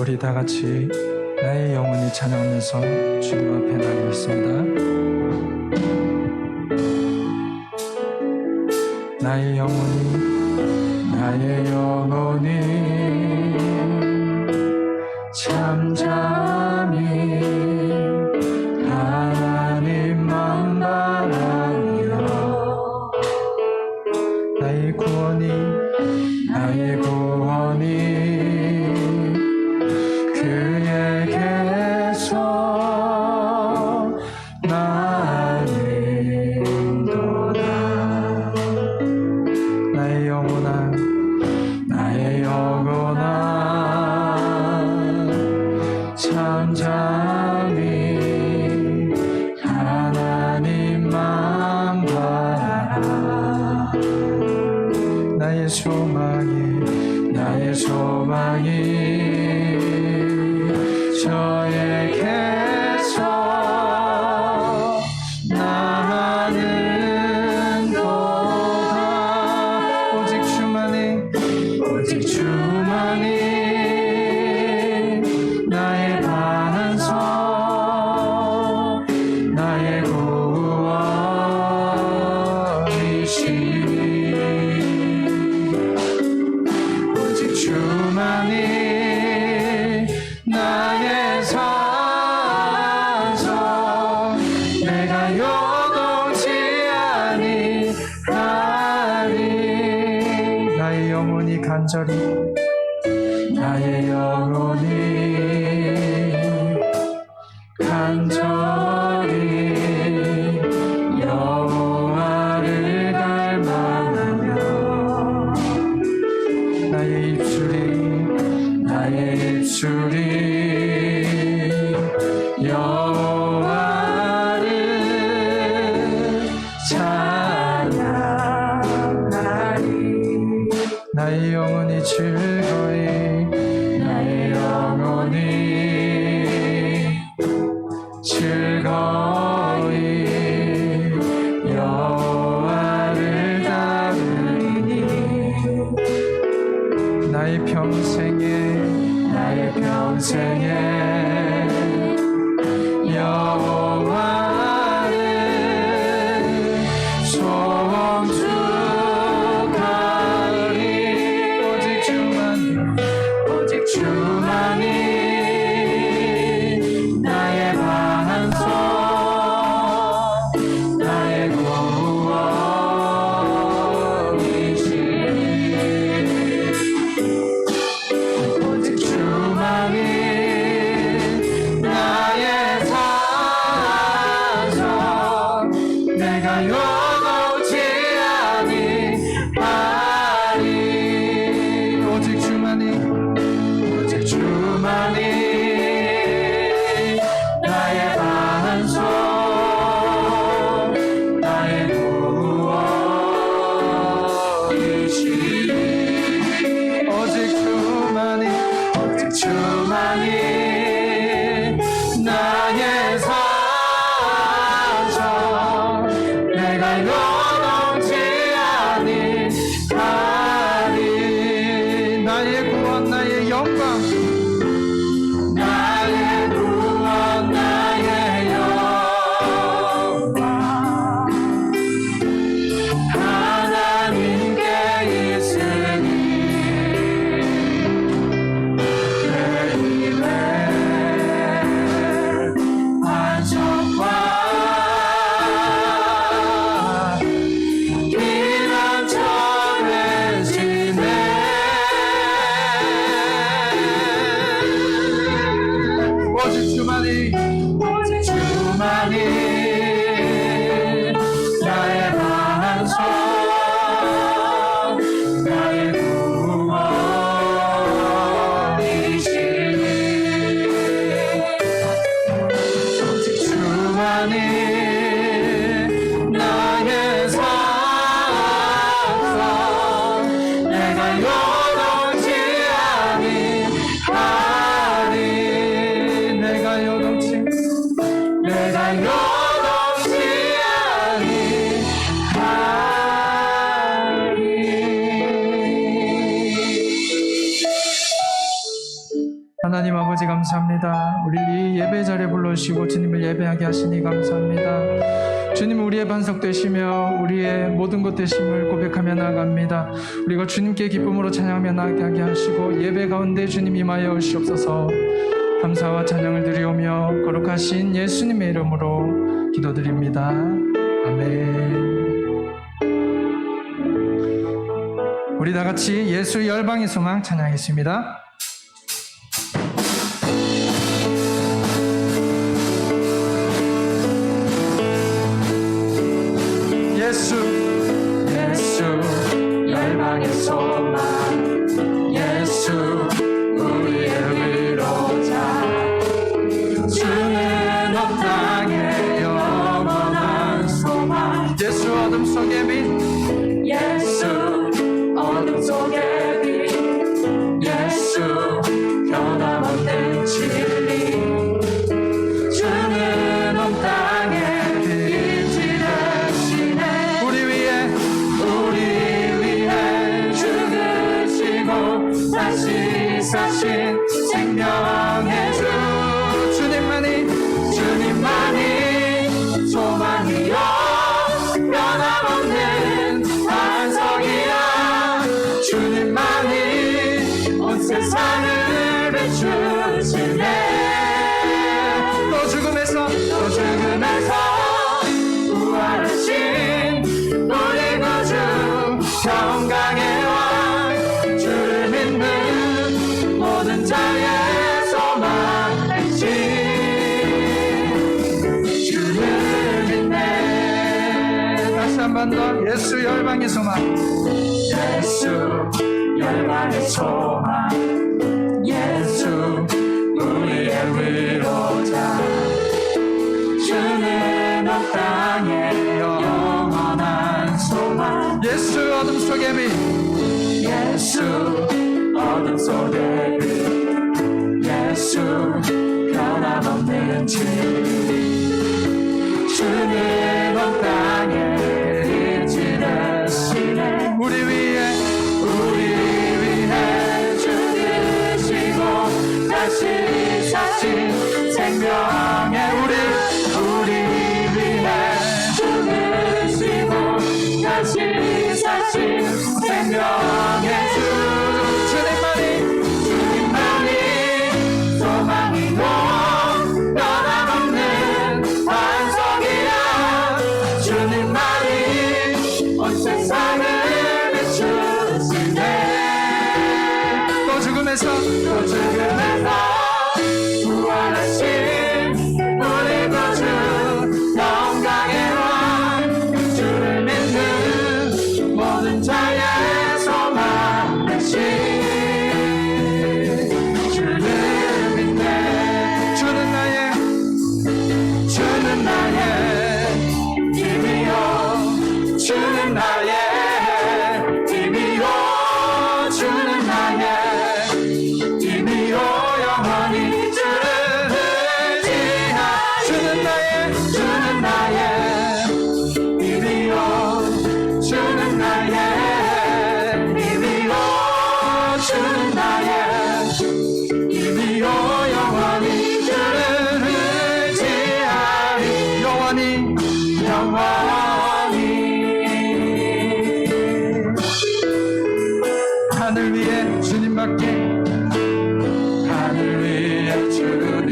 우리 다 같이 나의 영혼이 찬양하면서 주님 앞에 나가고 있습니다. 나의 영혼이 잠잠히 하나님만 바라며 나의 구원이 그에게서 나는도다. 나의 영혼아 잠잠히 하나님만 바라라. 나의 소망이 저에게서 나는도다. 오직 주만이 나의 반석, 나의 구원이시니 오직 주만이 나의 산성, 내가 요동치 아니하리. 나의 영혼이 간절히 여호와를 갈망하며 나의 입술이 여호와를 찬양하리. 나의 영혼이 즐거이 여호와를 따르리니 나의 평생에 여호와를 송축하리. 오직 주만이 나의 반석, 나의 구원이시니 오직 주만이 나의 산성, 내가 요동치 아니하리. 오직 주만이 나의 반석, 나의 구원이시니 오직 주만이 나의 산성, 내가 요동치 아니하리. 나의 구원, 나의 영광, 하나님께 있으니 매일의 반석과 피난처 되시네. 하나님 아버지 감사합니다. 우리를 이 예배 자리에 불러주시고 주님을 예배하게 하시니 감사합니다. 주님 우리의 반석 되시며 우리의 모든 것 되심을 고백하며 나아갑니다. 우리가 주님께 기쁨으로 찬양하며 나아가게 하시고 예배 가운데 주님 임하여 오시옵소서. 감사와 찬양을 드리오며 거룩하신 예수님의 이름으로 기도드립니다. 아멘. 우리 다 같이 예수 열방의 소망 찬양하겠습니다. 예수 열방의 소망, 예수 우리의 위로자, 주는 온 땅의 영원한 소망. 예수 어둠 속의 빛, 예수 어둠 속의 빛, 예수 변함없는 진리, 주는 온 땅의 빛이 되시네. 우리 위해 죽으시고 다시 사신 생명의 주, 주님만이 소망이요 변함없는 반석이야. 주님만이 온 세상을 비추시네. 또 죽음에서 부활하신 우리 구주 평강의 왕, 주를 믿는 모든 자의 소망이시. 주를 믿네. 다시 한 번 더. 예수 열방의 소망, 예수 열방의 소망, 예수 우리의 위로자, 주는 온 땅의 영원한 소망. 예수 어둠 속의 빛, 예수 어둠 속의 빛, 예수 변함없는 진리, 주는 온 땅의 빛이 되시네. 우리 위해 죽으시고 다시 사신 생명의 우리 위해 죽으시고 다시 사신 생명의 주, 주님만이 소망이고 변함없는 반석이야. 주님만이 온 세상을 비추시네. 또 죽음에서 부활하신 우리 구주 영광의 왕, 주를 믿는 모든 자의 소망 되신. 주를 믿네. 주는 나의 힘이요, 주는 나의 힘이요, 주는 나의 힘이요, 영원히 주를 의지하. 주는 나의 힘이요, 주는 나의 힘이요, 주는 나의 힘이요, 영원히 주를 의지하리. 영원히 하늘 위에 주님밖에, 하늘 위에 주님밖에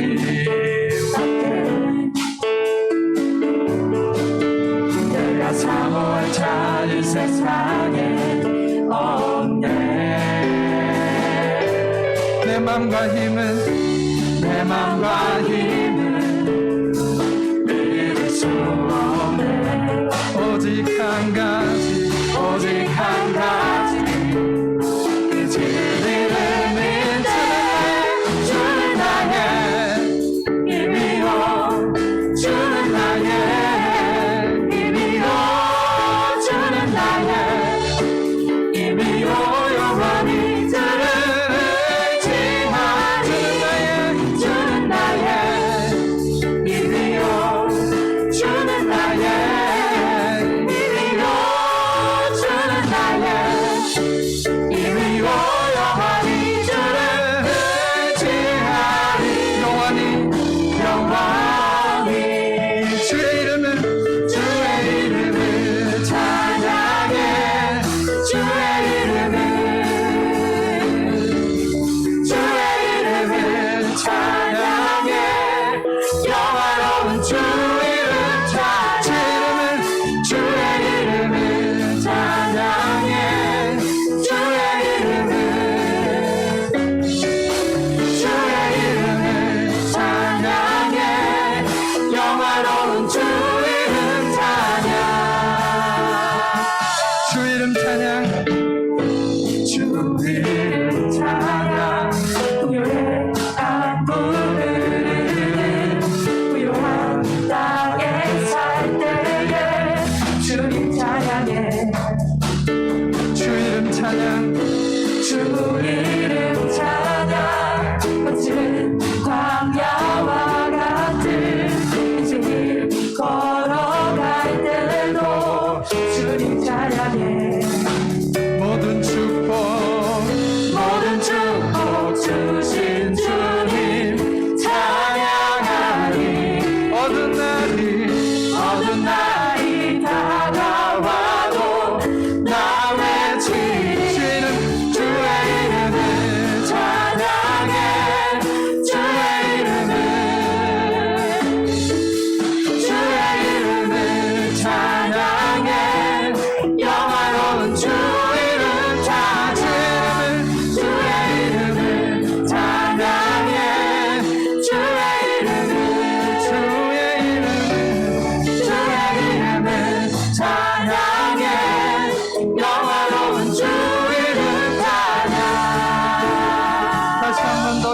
내가 사모할 자의 세상에 없네. 내 맘과 힘은 믿을 수 없네. 오직 한 가지 그 진리를 믿는 주는 나의 힘이요, 주는 나의 힘이요, 주는 나의 힘이요, 영원히 주를 의지하. 주는 나의 힘이요, 주는 나의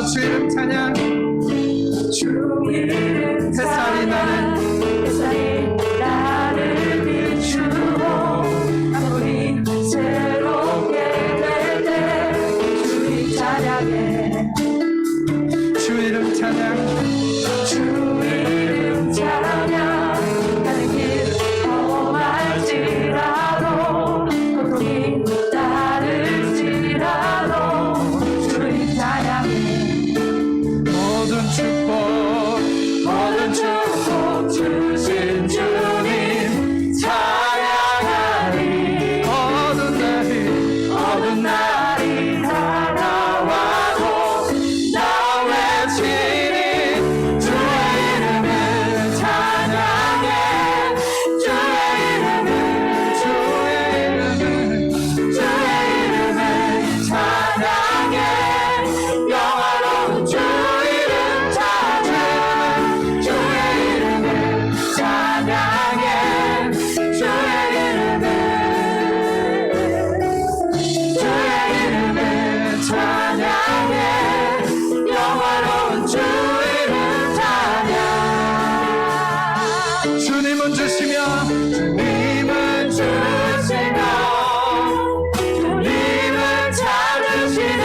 주 이름 찬양. 주 이름 햇살이 나는 비추고 아무리 새롭게 될 때 주님 찬양해. 주 이름 찬양. 주 이름 찬양. 가는 길 험할지라도 고통이 따를지라도 주님 찬양해. 모든 축복 주신 주님 찬양하리. 어두운 날이 다가와도 나 외치리. 주의 이름을 찬양해. 주의 이름을 찬양해. 영화로운 주 이름 찬양. 주의 이름을 찬양해. 주의 이름을 찬양해. 영화로운 주 이름 찬양. 주님은 주시며 주님은 주시며 주님은 찾으시네.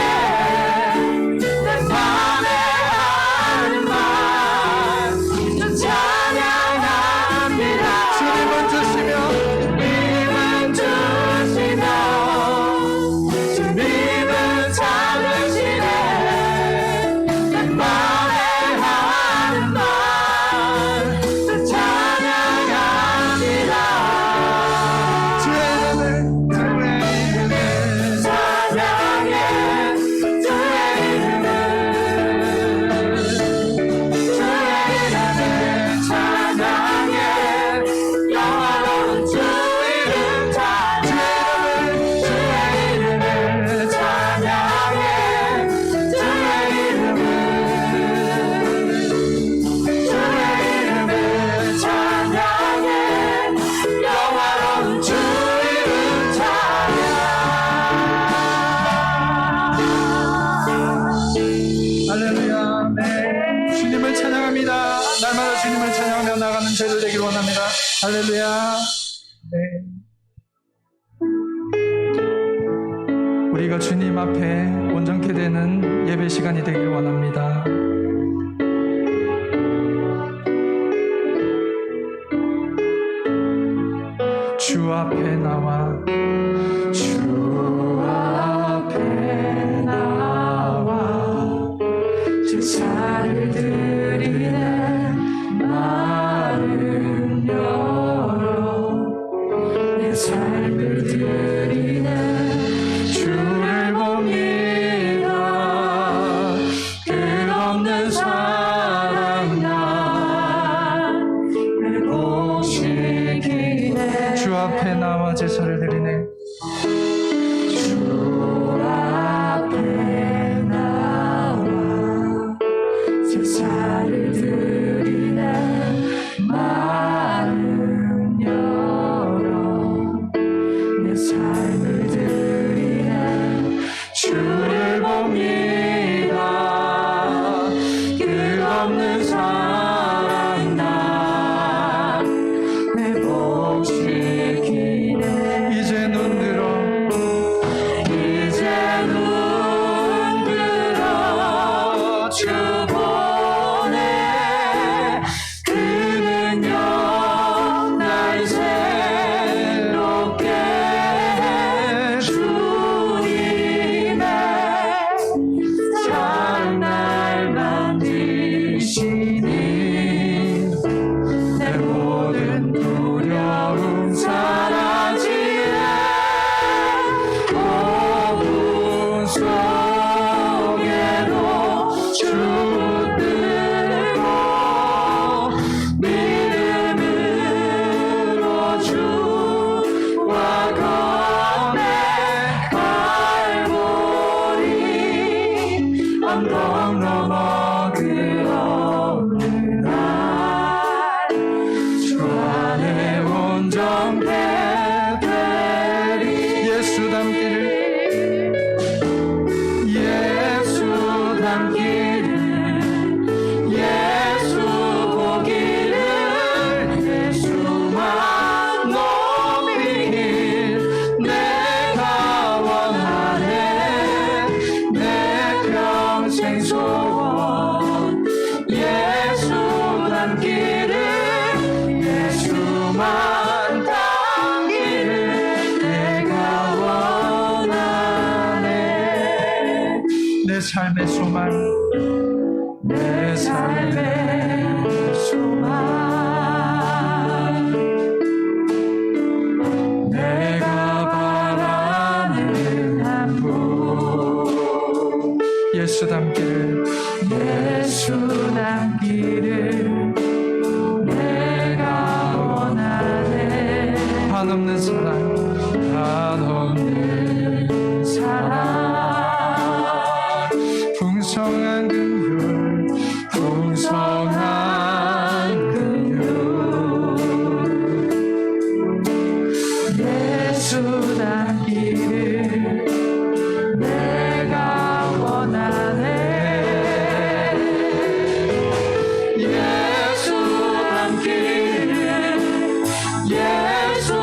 내 맘에 하는 말 찬양합니다. 주님은 주시며 주님은 주시며 주님은 찾으시네. 내 맘에 하는 말 찬양합니다. 주의 이름을 찬양해. 주의 이름을 찬양해. 영화로운 주 이름 찬양. 주의 이름을 찬양해. 주의 이름을 찬양해. 영화로운 주 이름 찬양. 할렐루야. 네. 주님을 찬양합니다. 날마다 주님을 찬양하며 나가는 저희들 되길 원합니다. 할렐루야. 네. 우리가 주님 앞에 온전케 되는 예배 시간이 되길 원합니다. 주 앞에 나와 제사를 드리네. 마음 열어 내 삶을 드리네. 주를 봅니다. 끝없는 사랑 나를 보시기네. 주 앞에 나와 제사를 드리네. 주 앞에 나와 제사를 드리네. 마음 열어 내 삶을 드리네. 주를 봅니다. 끝없는 사랑 나를 보시기네. 이제 눈 들어 주 보네. 그 능력 날 새롭게 해. 주님의 사랑 날 만드시니 내 모든 두려움 사라지네. 어두운 속에도 주 들고 믿음으로 주와 건네. 갈보리 언덕 넘어 그 어느 날 주 안에 온전케 되리. 예수 닮기를 닮기를 예수 보기를 예수만 높이길 내가 원하네 내 평생 소원 예수 닮기를 예수만 닮기를 내가 원하네 내 삶의 소망 내 삶의 소망 내가 바라는 한분 예수 닮기를 예수 닮기를 내가 원하네 한없는 사랑 한없는 사랑 풍성한 긍휼 풍성한 긍휼 예수 닮기를 내가 원하네 예수 닮기를 예수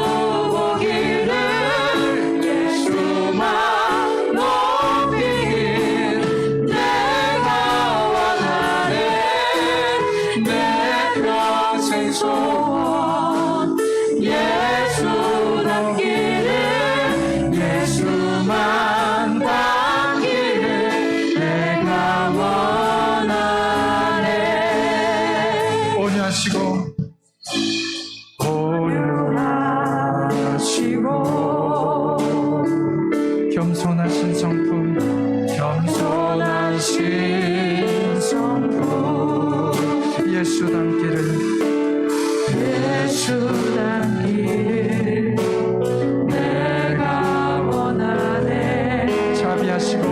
보기를 예수만 높이길 내가 원하네 내 평생 소원 예수 닮기를 예수만 닮기를 내가 원하네 온유하시고 겸손하신 성품 겸손하신 성품 예수 닮기를 예수 닮기를 내가 원하네 자비하시고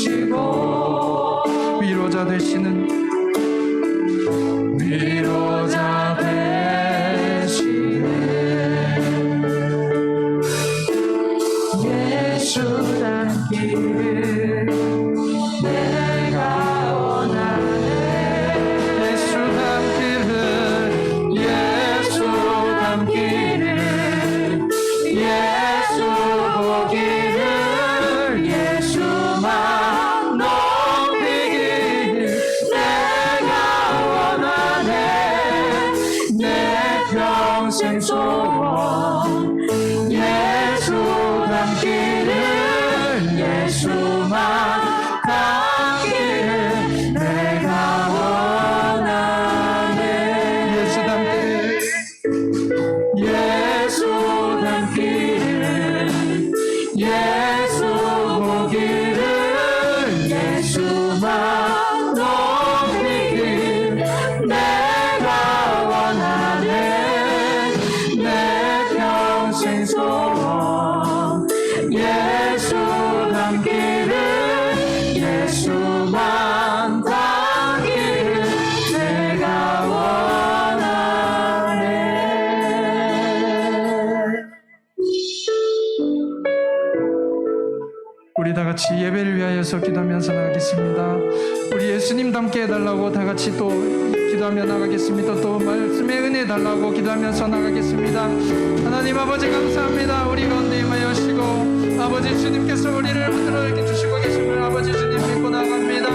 자비하시고 위로자 되시는 위로자 되시네 예수 닮기를 내가 원하네 예수 닮기를 예수 닮기를 예수 보기를 예수만 높이길 내가 원하네 내 평생 소원 예수 닮기를 예수만 닮기를 내가 원하네 예수 닮기를 예수 닮기를 예수 보기를 예수만 높이길 내가 원하네 내 평생 소원 예수 닮기를 예수만 닮기를 내가 원하네 우리 다 같이 예배를 위하여서 기도하면서 나가겠습니다. 우리 예수님 닮게 해달라고 다 같이 또 기도하며 나가겠습니다. 또 말씀의 은혜 달라고 기도하면서 나가겠습니다. 하나님 아버지 감사합니다. 우리 가운데 임하여시고 아버지 주님께서 우리를 붙들어 이렇게 주시고 계심을 아버지 주님 믿고 나갑니다.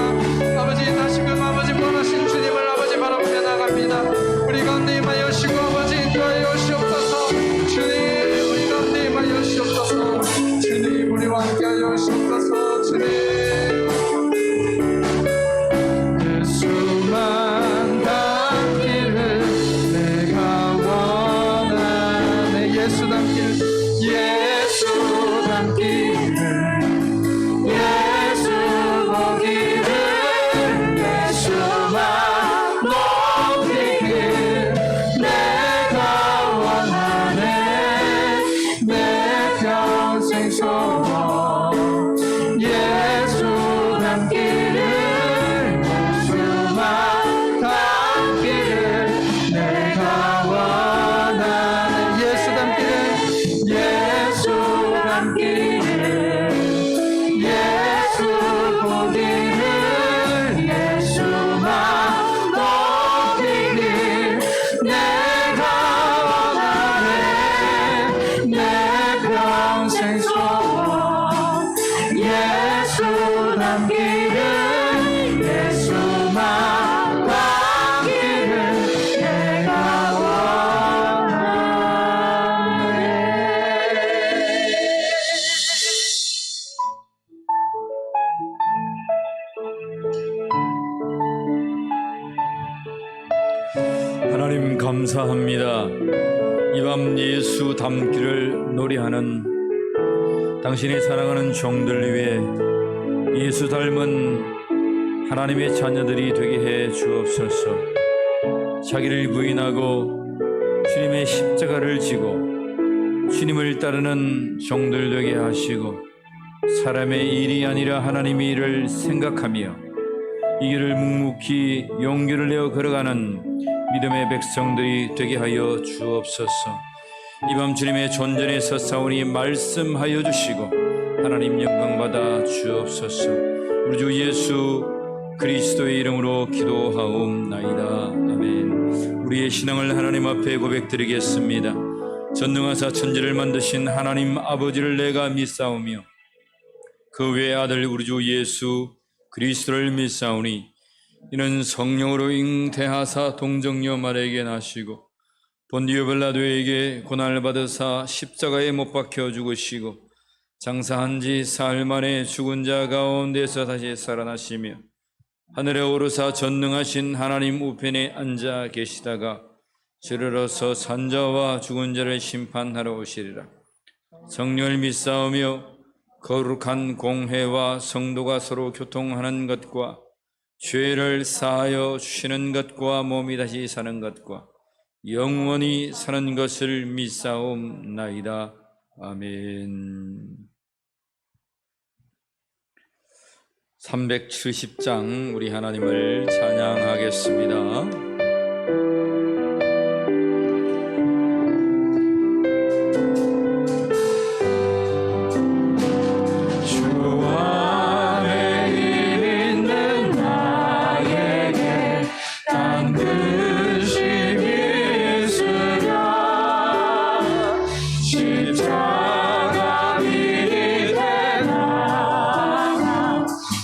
아버지 다시금 아버지 원하신 주님을 아버지 바라보며 나갑니다. 우리 가운데 임하여시고 아버지 인도하여 시옵소서. 주님 우리 가운데 임하여 시옵소서. 주님 우리와 함께하여 시옵소서. 주님 예수만 닮기를 내가 원하네 예수 닮기를 예수 닮기를 예수 보기를 예수만 높이길 내가 원하네 내 평생 소원 예수 예수 닮기를 예수만 닮기를 내가 원하네. 하나님 감사합니다. 이 밤 예수 닮기를 노래하는 당신의 사랑하는 종들 위해 예수 닮은 하나님의 자녀들이 되게 해 주옵소서. 자기를 부인하고 주님의 십자가를 지고 주님을 따르는 종들 되게 하시고 사람의 일이 아니라 하나님의 일을 생각하며 이 길을 묵묵히 용기를 내어 걸어가는 믿음의 백성들이 되게 하여 주옵소서. 이 밤 주님의 존전에 서사오니 말씀하여 주시고 하나님 영광받아 주옵소서. 우리 주 예수 그리스도의 이름으로 기도하옵나이다. 아멘. 우리의 신앙을 하나님 앞에 고백드리겠습니다. 전능하사 천지를 만드신 하나님 아버지를 내가 믿사오며 그 외 아들 우리 주 예수 그리스도를 믿사오니 이는 성령으로 잉태하사 동정녀 마리아에게 나시고 본디오 빌라도에게 고난을 받으사 십자가에 못 박혀 죽으시고 장사한 지 사흘 만에 죽은 자 가운데서 다시 살아나시며 하늘에 오르사 전능하신 하나님 우편에 앉아 계시다가 주르러서 산자와 죽은 자를 심판하러 오시리라. 성령을 믿사오며 거룩한 공회와 성도가 서로 교통하는 것과 죄를 사하여 주시는 것과 몸이 다시 사는 것과 영원히 사는 것을 믿사옵나이다. 아멘. 370장 우리 하나님을 찬양하겠습니다.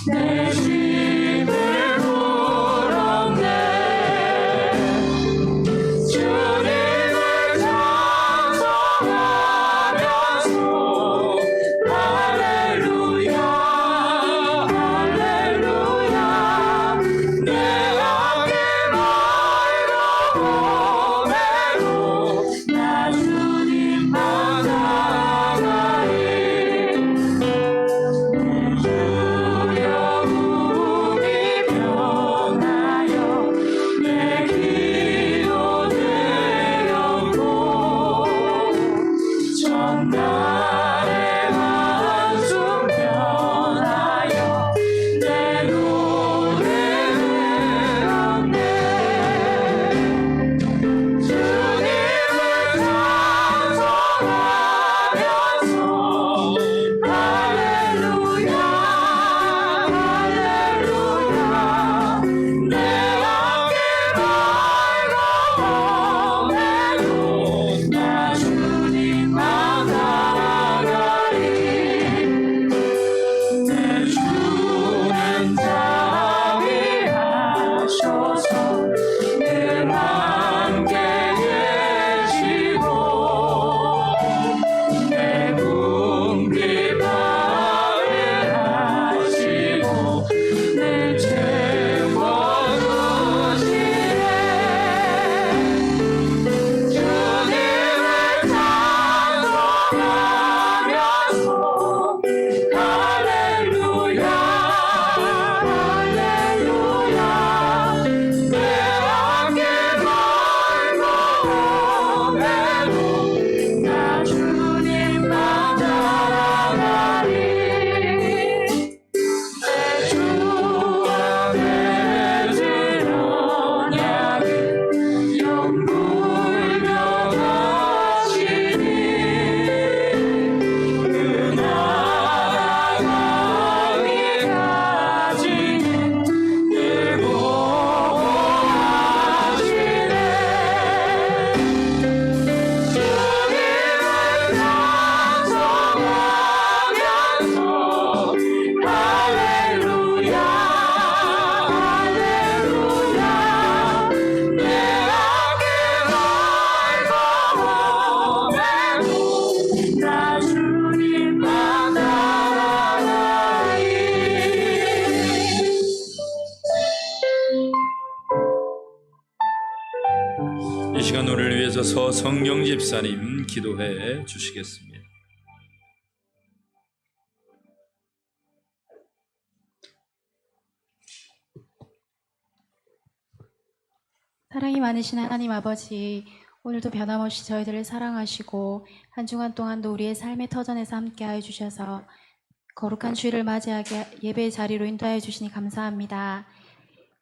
내 집을 물었네. 시간 우리를 위해서 서성경 집사님 기도해 주시겠습니다. 사랑이 많으신 하나님 아버지, 오늘도 변함없이 저희들을 사랑하시고 한 주간 동안도 우리의 삶의 터전에서 함께하여 주셔서 거룩한 주일을 맞이하게 예배의 자리로 인도하여 주시니 감사합니다.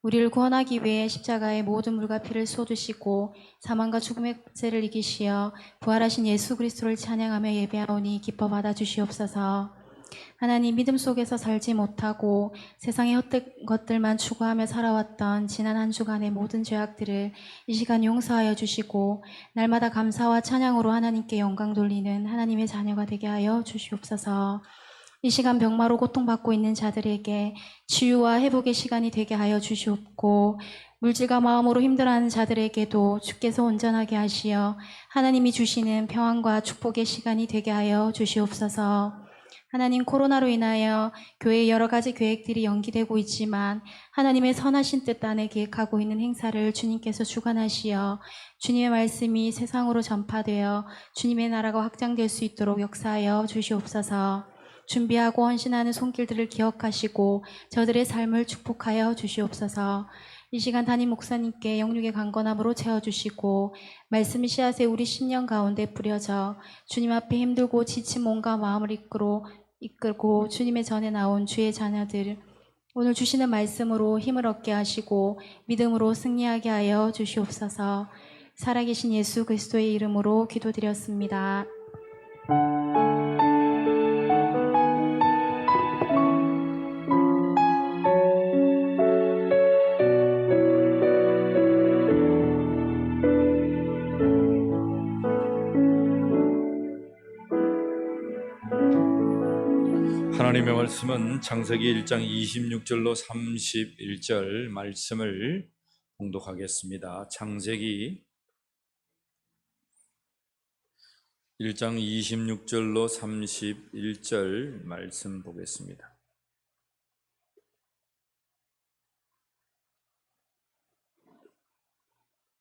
우리를 구원하기 위해 십자가에 모든 물과 피를 쏟으시고 사망과 죽음의 죄를 이기시어 부활하신 예수 그리스도를 찬양하며 예배하오니 기뻐 받아주시옵소서. 하나님, 믿음 속에서 살지 못하고 세상의 헛된 것들만 추구하며 살아왔던 지난 한 주간의 모든 죄악들을 이 시간 용서하여 주시고 날마다 감사와 찬양으로 하나님께 영광 돌리는 하나님의 자녀가 되게 하여 주시옵소서. 이 시간 병마로 고통받고 있는 자들에게 치유와 회복의 시간이 되게 하여 주시옵고, 물질과 마음으로 힘들어하는 자들에게도 주께서 온전하게 하시어 하나님이 주시는 평안과 축복의 시간이 되게 하여 주시옵소서. 하나님, 코로나로 인하여 교회의 여러 가지 계획들이 연기되고 있지만 하나님의 선하신 뜻 안에 계획하고 있는 행사를 주님께서 주관하시어 주님의 말씀이 세상으로 전파되어 주님의 나라가 확장될 수 있도록 역사하여 주시옵소서. 준비하고 헌신하는 손길들을 기억하시고 저들의 삶을 축복하여 주시옵소서. 이 시간 담임 목사님께 영육의 강건함으로 채워주시고 말씀이 씨앗에 우리 심령 가운데 뿌려져 주님 앞에 힘들고 지친 몸과 마음을 이끌고 주님의 전에 나온 주의 자녀들, 오늘 주시는 말씀으로 힘을 얻게 하시고 믿음으로 승리하게 하여 주시옵소서. 살아계신 예수 그리스도의 이름으로 기도드렸습니다. 하나님의 말씀은 창세기 1장 26절로 31절 말씀을 봉독하겠습니다. 창세기 1장 26절로 31절 말씀 보겠습니다.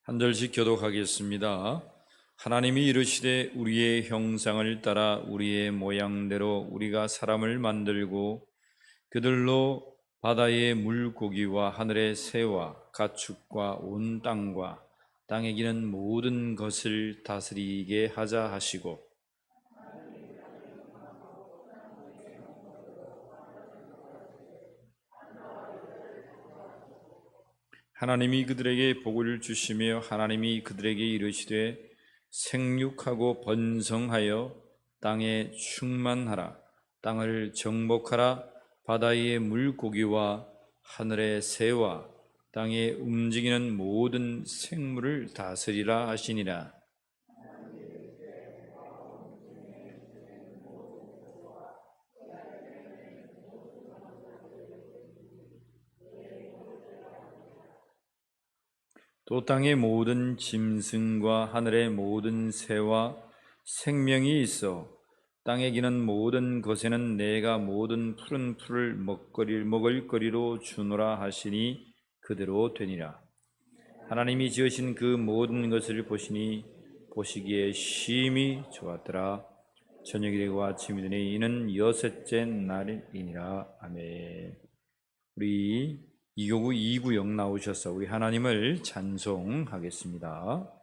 한 절씩 교독하겠습니다. 하나님이 이르시되 우리의 형상을 따라 우리의 모양대로 우리가 사람을 만들고 그들로 바다의 물고기와 하늘의 새와 가축과 온 땅과 땅에 기는 모든 것을 다스리게 하자 하시고, 하나님이 그들에게 복을 주시며 하나님이 그들에게 이르시되 생육하고 번성하여 땅에 충만하라. 땅을 정복하라. 바다의 물고기와 하늘의 새와 땅에 움직이는 모든 생물을 다스리라 하시니라. 또 땅의 모든 짐승과 하늘의 모든 새와 생명이 있어 땅에 기는 모든 것에는 내가 모든 푸른 풀을 먹을 거리로 주노라 하시니 그대로 되니라. 하나님이 지으신 그 모든 것을 보시니 보시기에 심히 좋았더라. 저녁이 되고 아침이 되니 이는 여섯째 날이니라. 아멘. 우리 이교구 이구영 나오셔서 우리 하나님을 찬송하겠습니다.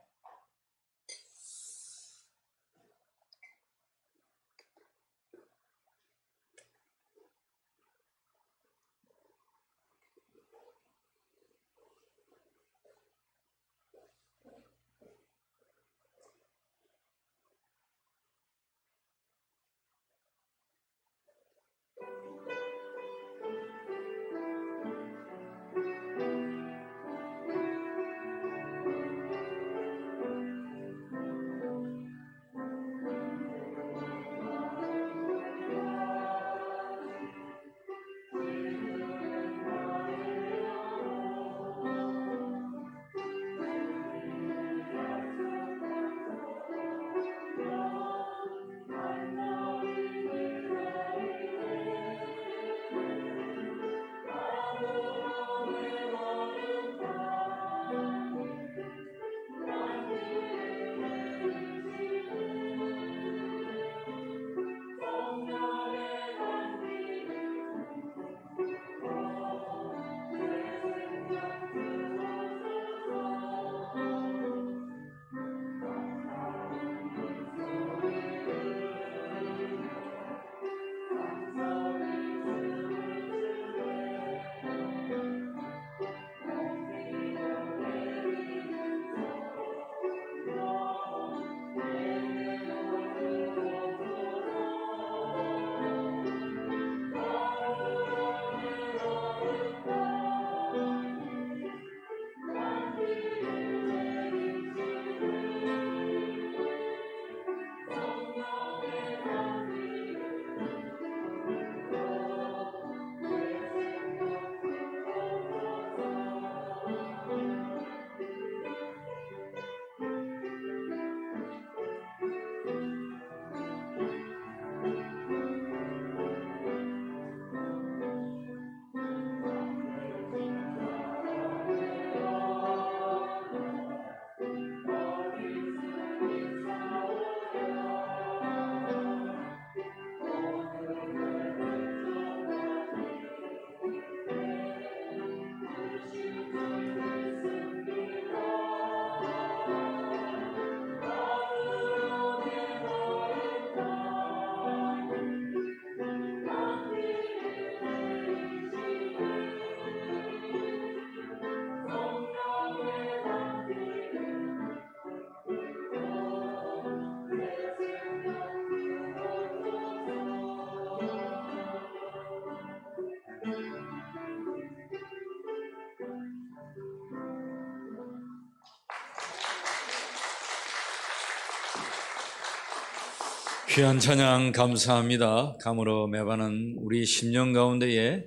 귀한 찬양 감사합니다. 감으로 매반은 우리 심령 가운데에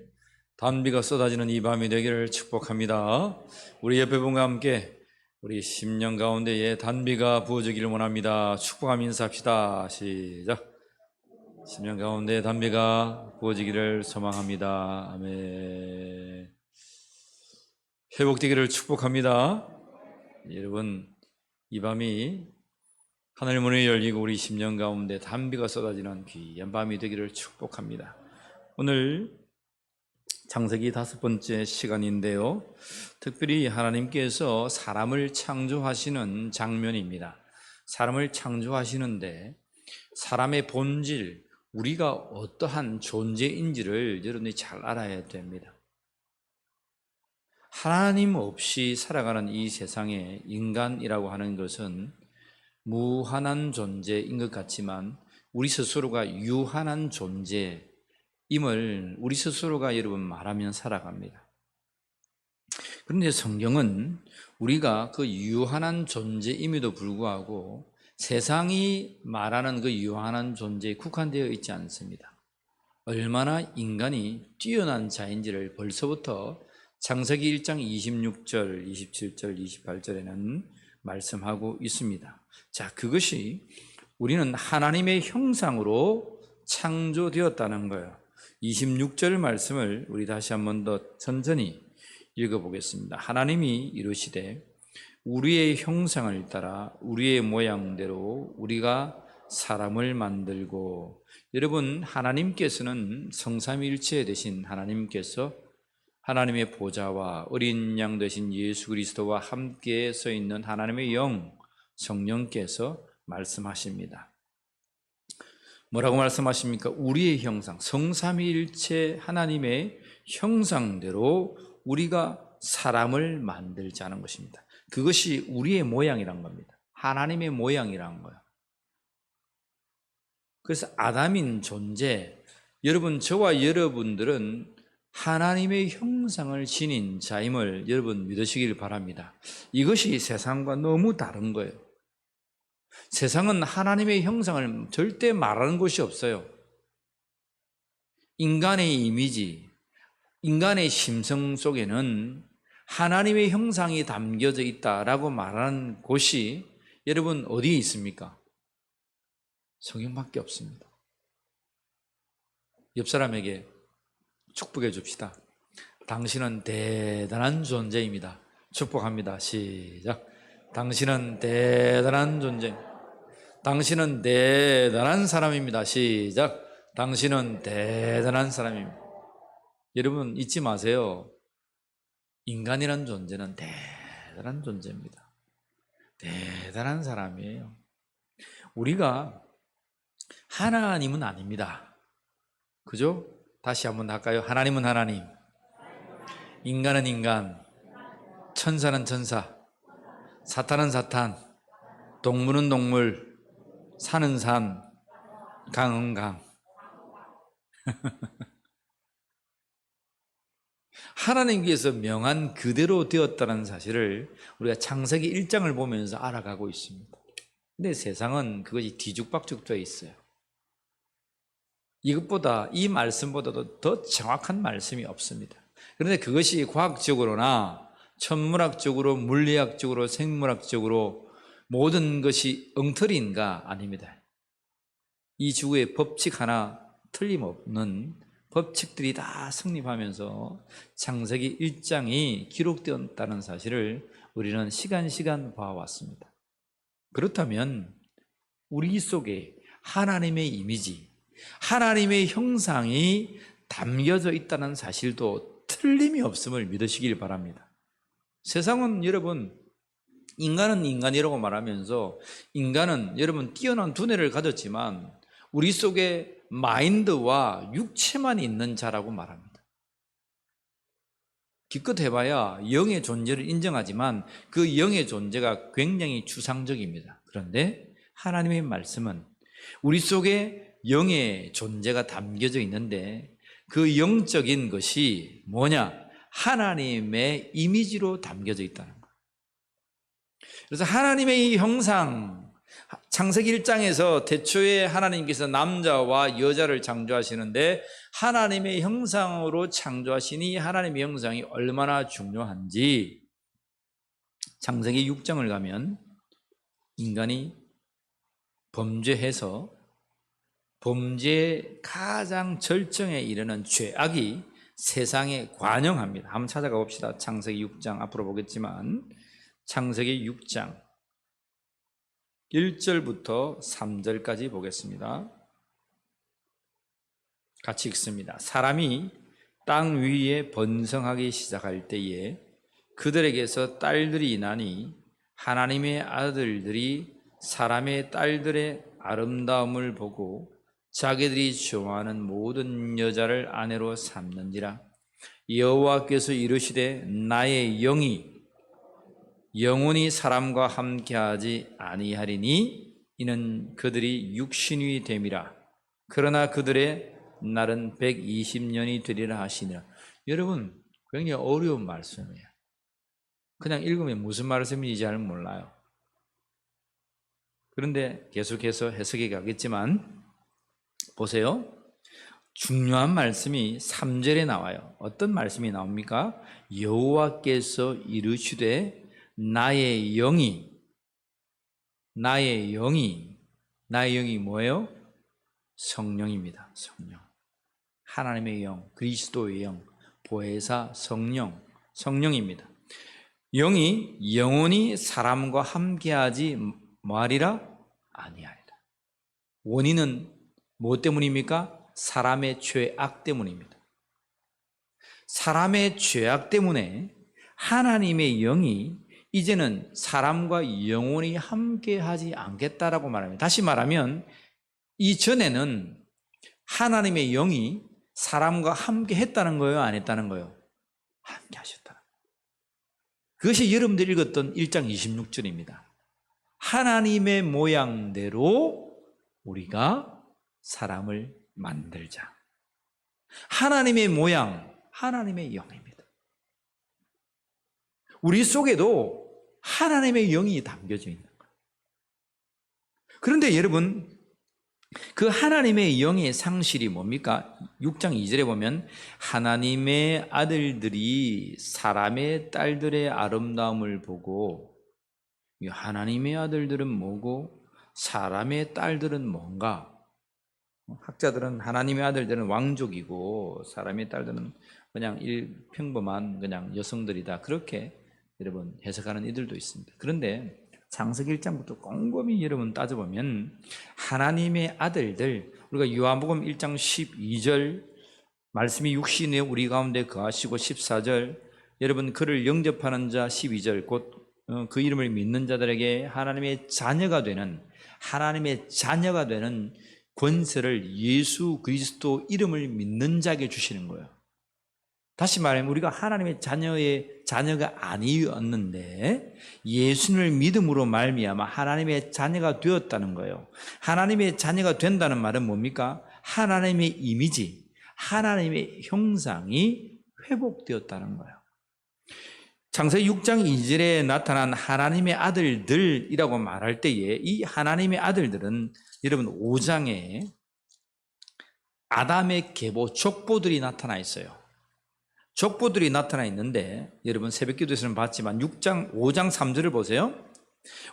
단비가 쏟아지는 이 밤이 되기를 축복합니다. 우리 옆에 분과 함께 우리 심령 가운데에 단비가 부어지기를 원합니다. 축복하며 인사합시다. 시작. 심령 가운데 단비가 부어지기를 소망합니다. 아멘. 회복되기를 축복합니다. 여러분, 이 밤이 하늘 문이 열리고 우리 심령 가운데 단비가 쏟아지는 귀한 밤이 되기를 축복합니다. 오늘 창세기 5번째 시간인데요, 특별히 하나님께서 사람을 창조하시는 장면입니다. 사람을 창조하시는데 사람의 본질, 우리가 어떠한 존재인지를 여러분이 잘 알아야 됩니다. 하나님 없이 살아가는 이 세상에 인간이라고 하는 것은 무한한 존재인 것 같지만 우리 스스로가 유한한 존재임을 우리 스스로가 여러분 말하면 살아갑니다. 그런데 성경은 우리가 그 유한한 존재임에도 불구하고 세상이 말하는 그 유한한 존재에 국한되어 있지 않습니다. 얼마나 인간이 뛰어난 자인지를 벌써부터 창세기 1장 26절, 27절, 28절에는 말씀하고 있습니다. 자, 그것이 우리는 하나님의 형상으로 창조되었다는 거예요. 26절 말씀을 우리 다시 한 번 더 천천히 읽어보겠습니다. 하나님이 이르시되 우리의 형상을 따라 우리의 모양대로 우리가 사람을 만들고, 여러분, 하나님께서는 성삼위일체 되신 하나님께서 하나님의 보좌와 어린 양 되신 예수 그리스도와 함께 서 있는 하나님의 영 성령께서 말씀하십니다. 뭐라고 말씀하십니까? 우리의 형상, 성삼위일체 하나님의 형상대로 우리가 사람을 만들자는 것입니다. 그것이 우리의 모양이란 겁니다. 하나님의 모양이란 거예요. 그래서 아담인 존재, 여러분, 저와 여러분들은 하나님의 형상을 지닌 자임을 여러분 믿으시길 바랍니다. 이것이 세상과 너무 다른 거예요. 세상은 하나님의 형상을 절대 말하는 것이 없어요. 인간의 이미지, 인간의 심성 속에는 하나님의 형상이 담겨져 있다라고 말하는 곳이 여러분 어디에 있습니까? 성경밖에 없습니다. 옆 사람에게 축복해 줍시다. 당신은 대단한 존재입니다. 축복합니다. 시작. 당신은 대단한 존재. 당신은 대단한 사람입니다. 시작. 당신은 대단한 사람입니다. 여러분 잊지 마세요. 인간이란 존재는 대단한 존재입니다. 대단한 사람이에요. 우리가 하나님은 아닙니다. 그죠? 다시 한번 할까요? 하나님은 하나님, 인간은 인간, 천사는 천사, 사탄은 사탄, 동물은 동물, 산은 산, 강은 강. 하나님께서 명한 그대로 되었다는 사실을 우리가 창세기 1장을 보면서 알아가고 있습니다. 근데 세상은 그것이 뒤죽박죽 되어 있어요. 이것보다, 이 말씀보다도 더 정확한 말씀이 없습니다. 그런데 그것이 과학적으로나 천문학적으로, 물리학적으로, 생물학적으로 모든 것이 엉터리인가? 아닙니다. 이 지구의 법칙 하나 틀림없는 법칙들이 다 성립하면서 창세기 1장이 기록되었다는 사실을 우리는 시간 봐왔습니다. 그렇다면 우리 속에 하나님의 이미지, 하나님의 형상이 담겨져 있다는 사실도 틀림이 없음을 믿으시길 바랍니다. 세상은 여러분, 인간은 인간이라고 말하면서 인간은 여러분 뛰어난 두뇌를 가졌지만 우리 속에 마인드와 육체만 있는 자라고 말합니다. 기껏 해봐야 영의 존재를 인정하지만 그 영의 존재가 굉장히 추상적입니다. 그런데 하나님의 말씀은 우리 속에 영의 존재가 담겨져 있는데 그 영적인 것이 뭐냐? 하나님의 이미지로 담겨져 있다는 거예요. 그래서 하나님의 이 형상, 창세기 1장에서 태초에 하나님께서 남자와 여자를 창조하시는데 하나님의 형상으로 창조하시니 하나님의 형상이 얼마나 중요한지 창세기 6장을 가면 인간이 범죄해서 범죄의 가장 절정에 이르는 죄악이 세상에 관영합니다. 한번 찾아가 봅시다. 창세기 6장 앞으로 보겠지만 창세기 6장 1절부터 3절까지 보겠습니다. 같이 읽습니다. 사람이 땅 위에 번성하기 시작할 때에 그들에게서 딸들이 나니 하나님의 아들들이 사람의 딸들의 아름다움을 보고 자기들이 좋아하는 모든 여자를 아내로 삼는지라. 여호와께서 이르시되 나의 영이 영원히 사람과 함께하지 아니하리니 이는 그들이 육신이 됨이라. 그러나 그들의 날은 120년이 되리라 하시니라. 여러분 굉장히 어려운 말씀이에요. 그냥 읽으면 무슨 말씀인지 잘 몰라요. 그런데 계속해서 해석해 가겠지만 보세요. 중요한 말씀이 3절에 나와요. 어떤 말씀이 나옵니까? 여호와께서 이르시되 나의 영이 뭐예요? 성령입니다. 성령. 하나님의 영, 그리스도의 영, 보혜사 성령입니다. 영이 영원히 사람과 함께하지 뭐하리라? 아니하리라. 원인은 무엇 때문입니까? 사람의 죄악 때문입니다. 사람의 죄악 때문에 하나님의 영이 이제는 사람과 영원히 함께하지 않겠다라고 말합니다. 다시 말하면 이전에는 하나님의 영이 사람과 함께 했다는 거예요? 안 했다는 거예요? 함께 하셨다. 그것이 여러분들이 읽었던 1장 26절입니다. 하나님의 모양대로 우리가 사람을 만들자. 하나님의 모양, 하나님의 영입니다. 우리 속에도 하나님의 영이 담겨져 있는 거예요. 그런데 여러분, 그 하나님의 영의 상실이 뭡니까? 6장 2절에 보면 하나님의 아들들이 사람의 딸들의 아름다움을 보고, 하나님의 아들들은 뭐고 사람의 딸들은 뭔가? 학자들은 하나님의 아들들은 왕족이고 사람의 딸들은 그냥 평범한 그냥 여성들이다, 그렇게 여러분 해석하는 이들도 있습니다. 그런데 창세기 1장부터 꼼꼼히 여러분 따져보면 하나님의 아들들, 우리가 요한복음 1장 12절 말씀이 육신에 우리 가운데 거하시고 14절 여러분 그를 영접하는 자 12절 곧 그 이름을 믿는 자들에게 하나님의 자녀가 되는 권세를 예수 그리스도 이름을 믿는 자에게 주시는 거예요. 다시 말하면 우리가 하나님의 자녀가 아니었는데 예수님을 믿음으로 말미암아 하나님의 자녀가 되었다는 거예요. 하나님의 자녀가 된다는 말은 뭡니까? 하나님의 이미지, 하나님의 형상이 회복되었다는 거예요. 창세기 6장 2절에 나타난 하나님의 아들들이라고 말할 때에 이 하나님의 아들들은 여러분 5장에 아담의 계보 족보들이 나타나 있어요. 족보들이 나타나 있는데 여러분 새벽기도에서는 봤지만 5장 3절을 보세요.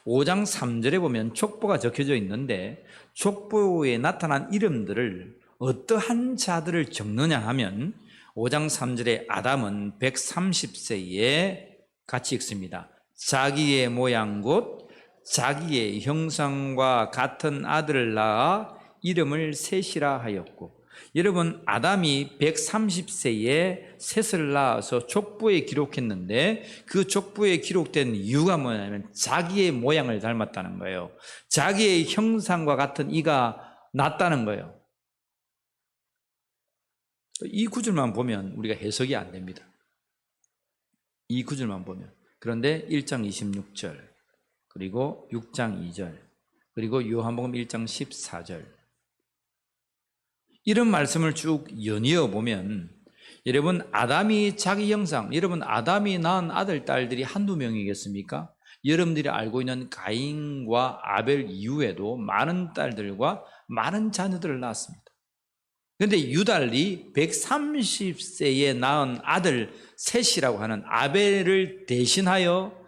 5장 3절에 보면 족보가 적혀져 있는데 족보에 나타난 이름들을 어떠한 자들을 적느냐 하면 5장 3절에 아담은 130세에 같이 읽습니다. 자기의 모양 곧 자기의 형상과 같은 아들을 낳아 이름을 셋이라 하였고, 여러분 아담이 130세에 셋을 낳아서 족보에 기록했는데 그 족보에 기록된 이유가 뭐냐면 자기의 모양을 닮았다는 거예요. 자기의 형상과 같은 이가 낳았다는 거예요. 이 구절만 보면 우리가 해석이 안 됩니다. 이 구절만 보면. 그런데 1장 26절 그리고 6장 2절 그리고 요한복음 1장 14절 이런 말씀을 쭉 연이어 보면 여러분 아담이 자기 형상, 여러분 아담이 낳은 아들 딸들이 한두 명이겠습니까? 여러분들이 알고 있는 가인과 아벨 이후에도 많은 딸들과 많은 자녀들을 낳았습니다. 그런데 유달리 130세에 낳은 아들 셋이라고 하는 아벨을 대신하여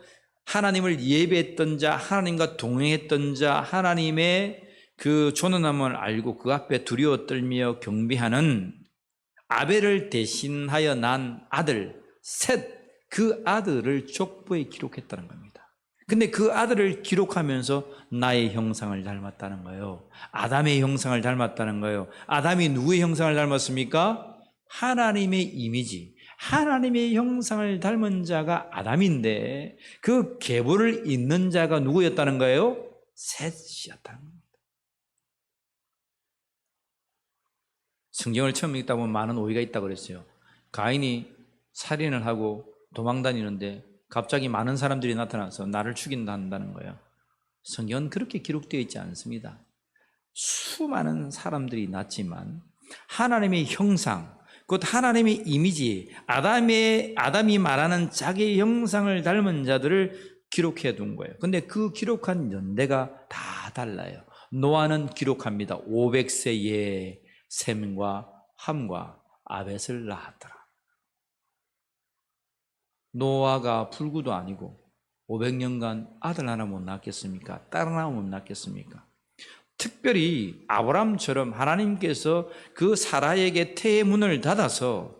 하나님을 예배했던 자, 하나님과 동행했던 자, 하나님의 그 존엄함을 알고 그 앞에 두려워 떨며 경배하는 아벨을 대신하여 난 아들 셋, 그 아들을 족보에 기록했다는 겁니다. 근데 그 아들을 기록하면서 나의 형상을 닮았다는 거예요. 아담의 형상을 닮았다는 거예요. 아담이 누구의 형상을 닮았습니까? 하나님의 이미지, 하나님의 형상을 닮은 자가 아담인데 그 계보를 잇는 자가 누구였다는 거예요? 셋이었다는 겁니다. 성경을 처음 읽다 보면 많은 오해가 있다고 그랬어요. 가인이 살인을 하고 도망 다니는데 갑자기 많은 사람들이 나타나서 나를 죽인다 한다는 거예요. 성경은 그렇게 기록되어 있지 않습니다. 수많은 사람들이 났지만 하나님의 형상, 곧 하나님의 이미지, 아담이 말하는 자기의 형상을 닮은 자들을 기록해 둔 거예요. 근데 그 기록한 연대가 다 달라요. 노아는 기록합니다. 500세에 셈과 함과 아벳을 낳았더라. 노아가 불구도 아니고 500년간 아들 하나 못 낳겠습니까? 딸 하나 못 낳겠습니까? 특별히 아브라함처럼 하나님께서 그 사라에게 태의 문을 닫아서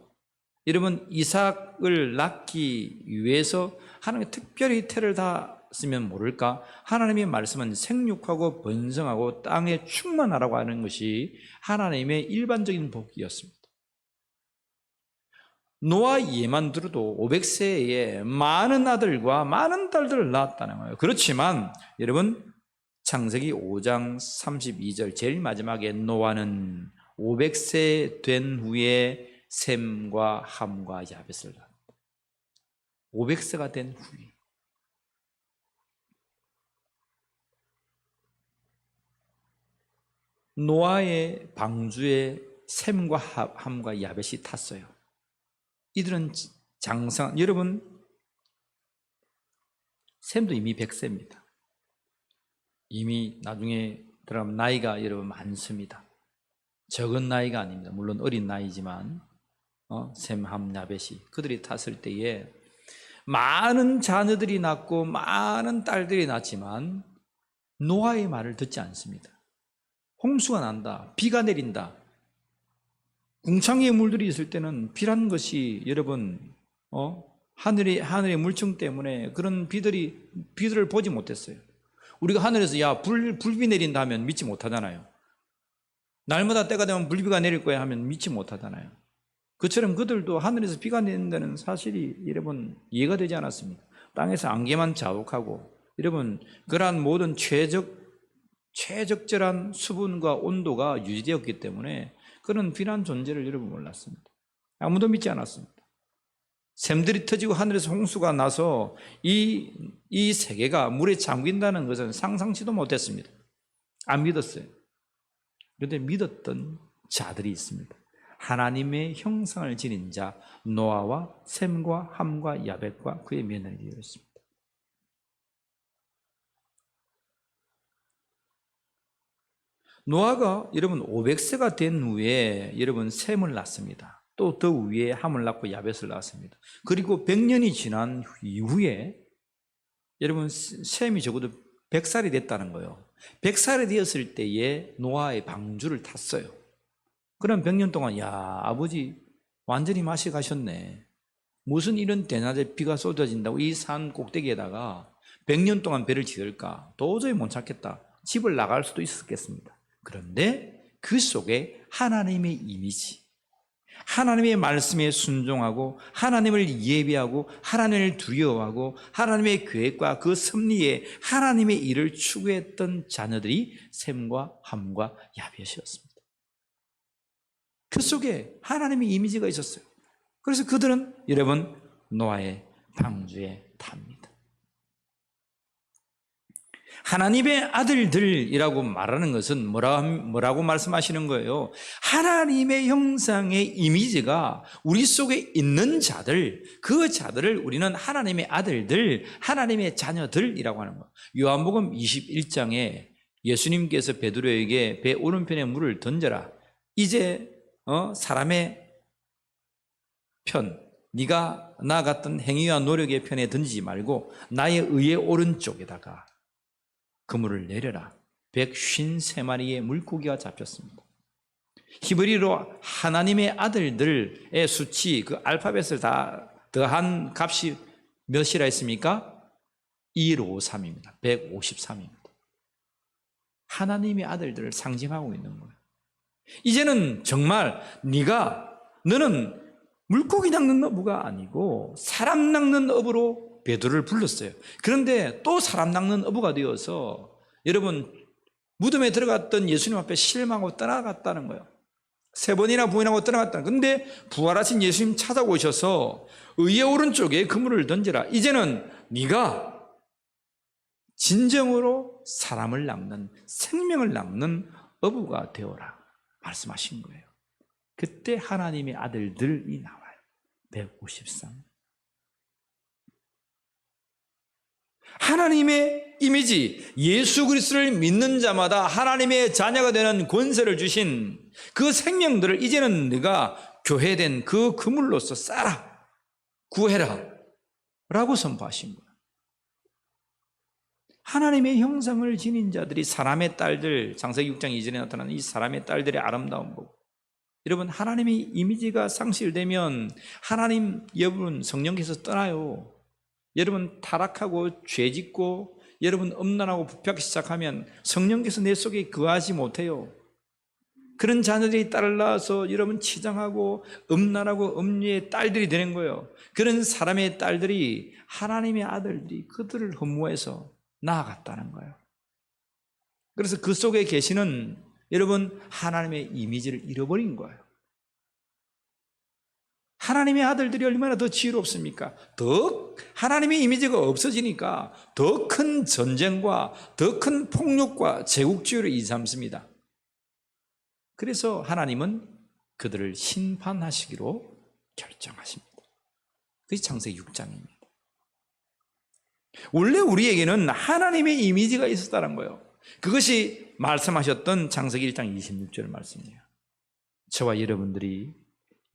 여러분 이삭을 낳기 위해서 하나님이 특별히 태를 닫았으면 모를까? 하나님의 말씀은 생육하고 번성하고 땅에 충만하라고 하는 것이 하나님의 일반적인 복이었습니다. 노아 예만 들어도 500세에 많은 아들과 많은 딸들을 낳았다는 거예요. 그렇지만 여러분 창세기 5장 32절 제일 마지막에 노아는 500세 된 후에 셈과 함과 야벳을 낳았다. 500세가 된 후에. 노아의 방주에 셈과 함과 야벳이 탔어요. 이들은 장성, 여러분 셈도 이미 100세입니다. 이미 나중에 들어가면 나이가 여러분 많습니다. 적은 나이가 아닙니다. 물론 어린 나이지만 셈, 함, 야벳이 그들이 탔을 때에 많은 자녀들이 낳고 많은 딸들이 낳지만 노아의 말을 듣지 않습니다. 홍수가 난다, 비가 내린다. 궁창에 물들이 있을 때는 비란 것이 여러분 하늘의 물총 때문에 그런 비들을 보지 못했어요. 우리가 하늘에서 야 불비 내린다 하면 믿지 못하잖아요. 날마다 때가 되면 불비가 내릴 거야 하면 믿지 못하잖아요. 그처럼 그들도 하늘에서 비가 내린다는 사실이 여러분 이해가 되지 않았습니다. 땅에서 안개만 자욱하고 여러분 그러한 모든 최적절한 수분과 온도가 유지되었기 때문에 그런 비란 존재를 여러분 몰랐습니다. 아무도 믿지 않았습니다. 샘들이 터지고 하늘에서 홍수가 나서 이 세계가 물에 잠긴다는 것은 상상치도 못했습니다. 안 믿었어요. 그런데 믿었던 자들이 있습니다. 하나님의 형상을 지닌 자 노아와 셈과 함과 야벳과 그의 며느리였습니다. 노아가 여러분 500세가 된 후에 여러분 셈을 낳습니다. 또 더 위에 함을 낳고 야벳을 낳았습니다. 그리고 100년이 지난 이후에 여러분 셈이 적어도 100살이 됐다는 거예요. 100살이 되었을 때에 노아의 방주를 탔어요. 그럼 100년 동안 야 아버지 완전히 맛이 가셨네. 무슨 이런 대낮에 비가 쏟아진다고 이 산 꼭대기에다가 100년 동안 배를 지을까? 도저히 못 찾겠다. 집을 나갈 수도 있었겠습니다. 그런데 그 속에 하나님의 이미지, 하나님의 말씀에 순종하고 하나님을 예배하고 하나님을 두려워하고 하나님의 계획과 그 섭리에 하나님의 일을 추구했던 자녀들이 셈과 함과 야벳이었습니다. 그 속에 하나님의 이미지가 있었어요. 그래서 그들은 여러분 노아의 방주에 탑니다. 하나님의 아들들이라고 말하는 것은 뭐라고 말씀하시는 거예요? 하나님의 형상의 이미지가 우리 속에 있는 자들, 그 자들을 우리는 하나님의 아들들, 하나님의 자녀들이라고 하는 거예요. 요한복음 21장에 예수님께서 베드로에게 배 오른편에 물을 던져라. 이제 사람의 편, 네가 나아갔던 행위와 노력의 편에 던지지 말고 나의 의의 오른쪽에다가 그물을 내려라. 153마리의 물고기가 잡혔습니다. 히브리로 하나님의 아들들의 수치, 그 알파벳을 다 더한 값이 몇이라 했습니까? 153입니다. 153입니다. 하나님의 아들들을 상징하고 있는 거예요. 이제는 정말 너는 물고기 낚는 어부가 아니고 사람 낚는 어부로 베드로를 불렀어요. 그런데 또 사람 낚는 어부가 되어서 여러분 무덤에 들어갔던 예수님 앞에 실망하고 떠나갔다는 거예요. 3번이나 부인하고 떠나갔다는 거예요. 그런데 부활하신 예수님 찾아오셔서 의의 오른쪽에 그물을 던져라. 이제는 네가 진정으로 사람을 낚는, 생명을 낚는 어부가 되어라 말씀하신 거예요. 그때 하나님의 아들들이 나와요. 153. 하나님의 이미지, 예수 그리스도를 믿는 자마다 하나님의 자녀가 되는 권세를 주신 그 생명들을 이제는 네가 교회된 그 그물로서 싸라, 구해라 라고 선포하신 거예요. 하나님의 형상을 지닌 자들이 사람의 딸들, 창세기 6장 2절에 나타나는 이 사람의 딸들의 아름다운 법. 여러분 하나님의 이미지가 상실되면 하나님 여러분 성령께서 떠나요. 여러분 타락하고 죄짓고 여러분 음란하고 부패하기 시작하면 성령께서 내 속에 거하지 못해요. 그런 자녀들이 딸을 낳아서 여러분 치장하고 음란하고 음녀의 딸들이 되는 거예요. 그런 사람의 딸들이 하나님의 아들들이 그들을 허무해서 나아갔다는 거예요. 그래서 그 속에 계시는 여러분 하나님의 이미지를 잃어버린 거예요. 하나님의 아들들이 얼마나 더 지혜롭습니까? 더 하나님의 이미지가 없어지니까 더 큰 전쟁과 더 큰 폭력과 제국주의를 일삼습니다. 그래서 하나님은 그들을 심판하시기로 결정하십니다. 그게 창세기 6장입니다. 원래 우리에게는 하나님의 이미지가 있었다는 거예요. 그것이 말씀하셨던 창세기 1장 26절 말씀이에요. 저와 여러분들이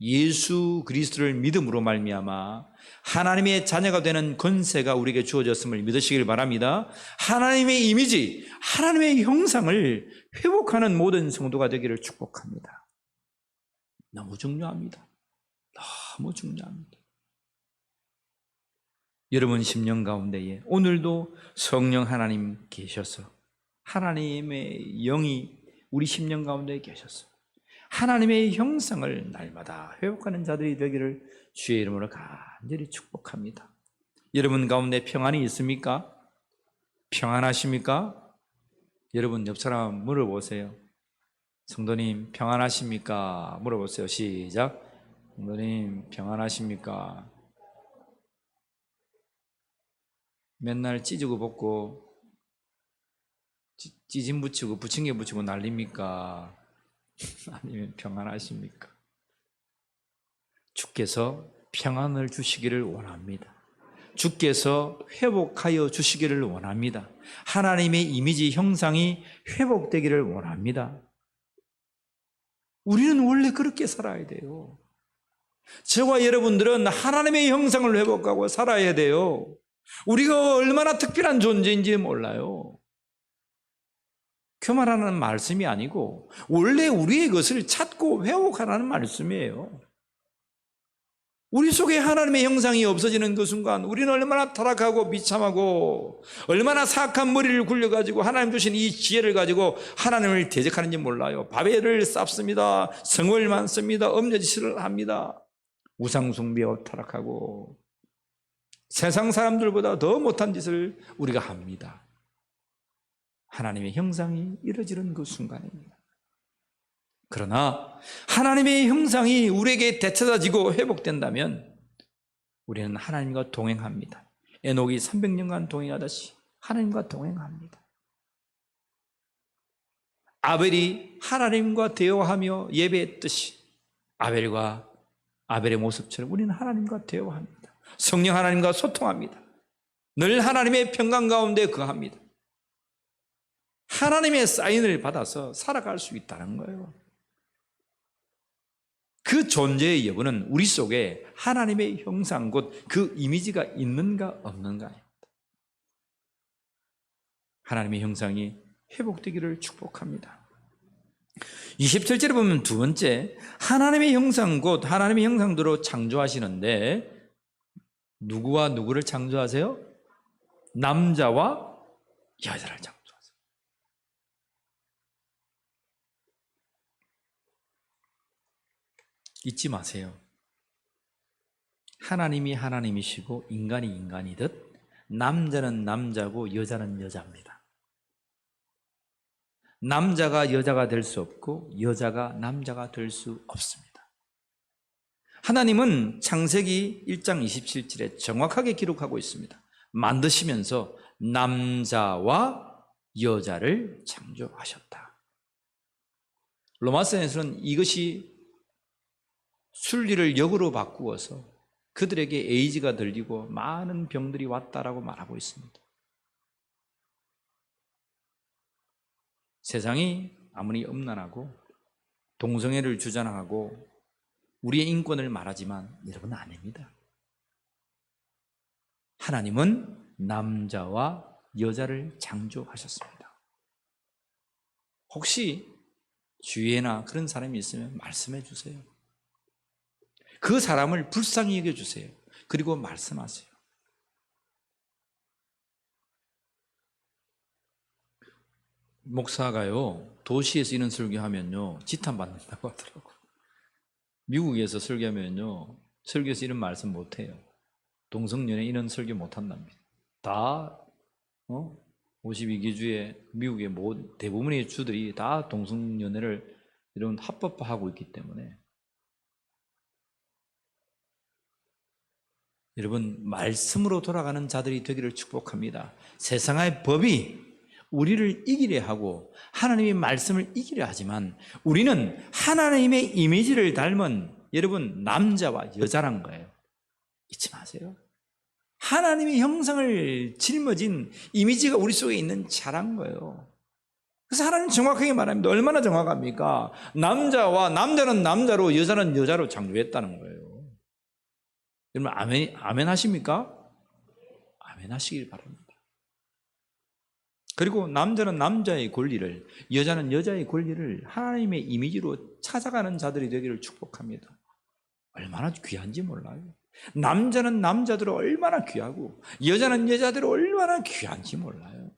예수 그리스도를 믿음으로 말미암아 하나님의 자녀가 되는 권세가 우리에게 주어졌음을 믿으시길 바랍니다. 하나님의 이미지, 하나님의 형상을 회복하는 모든 성도가 되기를 축복합니다. 너무 중요합니다. 너무 중요합니다. 여러분 심령 가운데에 오늘도 성령 하나님 계셔서 하나님의 영이 우리 심령 가운데에 계셔서 하나님의 형상을 날마다 회복하는 자들이 되기를 주의 이름으로 간절히 축복합니다. 여러분 가운데 평안이 있습니까? 평안하십니까? 여러분 옆 사람 물어보세요. 성도님 평안하십니까? 물어보세요. 시작. 성도님 평안하십니까? 맨날 찢고 벗고 찌짐 붙이고 부침개 붙이고 난립니까? 아니면 평안하십니까? 주께서 평안을 주시기를 원합니다. 주께서 회복하여 주시기를 원합니다. 하나님의 이미지 형상이 회복되기를 원합니다. 우리는 원래 그렇게 살아야 돼요. 저와 여러분들은 하나님의 형상을 회복하고 살아야 돼요. 우리가 얼마나 특별한 존재인지 몰라요. 교만하는 말씀이 아니고 원래 우리의 것을 찾고 회복하라는 말씀이에요. 우리 속에 하나님의 형상이 없어지는 그 순간 우리는 얼마나 타락하고 비참하고 얼마나 사악한 머리를 굴려가지고 하나님 주신 이 지혜를 가지고 하나님을 대적하는지 몰라요. 바벨을 쌓습니다. 성을 씁니다. 음녀짓을 합니다. 우상숭배하고 타락하고 세상 사람들보다 더 못한 짓을 우리가 합니다. 하나님의 형상이 이루어지는 그 순간입니다. 그러나 하나님의 형상이 우리에게 되찾아지고 회복된다면 우리는 하나님과 동행합니다. 에녹이 300년간 동행하듯이 하나님과 동행합니다. 아벨이 하나님과 대화하며 예배했듯이 아벨의 모습처럼 우리는 하나님과 대화합니다. 성령 하나님과 소통합니다. 늘 하나님의 평강 가운데 거합니다. 하나님의 사인을 받아서 살아갈 수 있다는 거예요. 그 존재의 여부는 우리 속에 하나님의 형상 곧 그 이미지가 있는가 없는가입니다. 하나님의 형상이 회복되기를 축복합니다. 27절에 보면 두 번째, 하나님의 형상 곧 하나님의 형상대로 창조하시는데 누구와 누구를 창조하세요? 남자와 여자를 창조하세요. 잊지 마세요. 하나님이 하나님이시고 인간이 인간이듯 남자는 남자고 여자는 여자입니다. 남자가 여자가 될 수 없고 여자가 남자가 될 수 없습니다. 하나님은 창세기 1장 27절에 정확하게 기록하고 있습니다. 만드시면서 남자와 여자를 창조하셨다. 로마서에서는 이것이 순리를 역으로 바꾸어서 그들에게 에이즈가 들리고 많은 병들이 왔다라고 말하고 있습니다. 세상이 아무리 음란하고 동성애를 주장하고 우리의 인권을 말하지만 여러분 아닙니다. 하나님은 남자와 여자를 창조하셨습니다. 혹시 주위에나 그런 사람이 있으면 말씀해 주세요. 그 사람을 불쌍히 여겨주세요. 그리고 말씀하세요. 목사가요, 도시에서 이런 설교하면요, 지탄받는다고 하더라고요. 미국에서 설교하면요, 설교에서 이런 말씀 못해요. 동성연애 이런 설교 못한답니다. 다 52개주의 미국의 대부분의 주들이 다 동성연애를 이런 합법화하고 있기 때문에 여러분, 말씀으로 돌아가는 자들이 되기를 축복합니다. 세상의 법이 우리를 이기려 하고 하나님의 말씀을 이기려 하지만 우리는 하나님의 이미지를 닮은 여러분 남자와 여자란 거예요. 잊지 마세요. 하나님의 형상을 짊어진 이미지가 우리 속에 있는 자란 거예요. 그래서 하나님 정확하게 말합니다. 얼마나 정확합니까? 남자는 남자로 여자는 여자로 창조했다는 거예요. 여러분 아멘 하십니까? 아멘 하시길 바랍니다. 그리고 남자는 남자의 권리를, 여자는 여자의 권리를 하나님의 이미지로 찾아가는 자들이 되기를 축복합니다. 얼마나 귀한지 몰라요. 남자는 남자대로 얼마나 귀하고 여자는 여자대로 얼마나 귀한지 몰라요.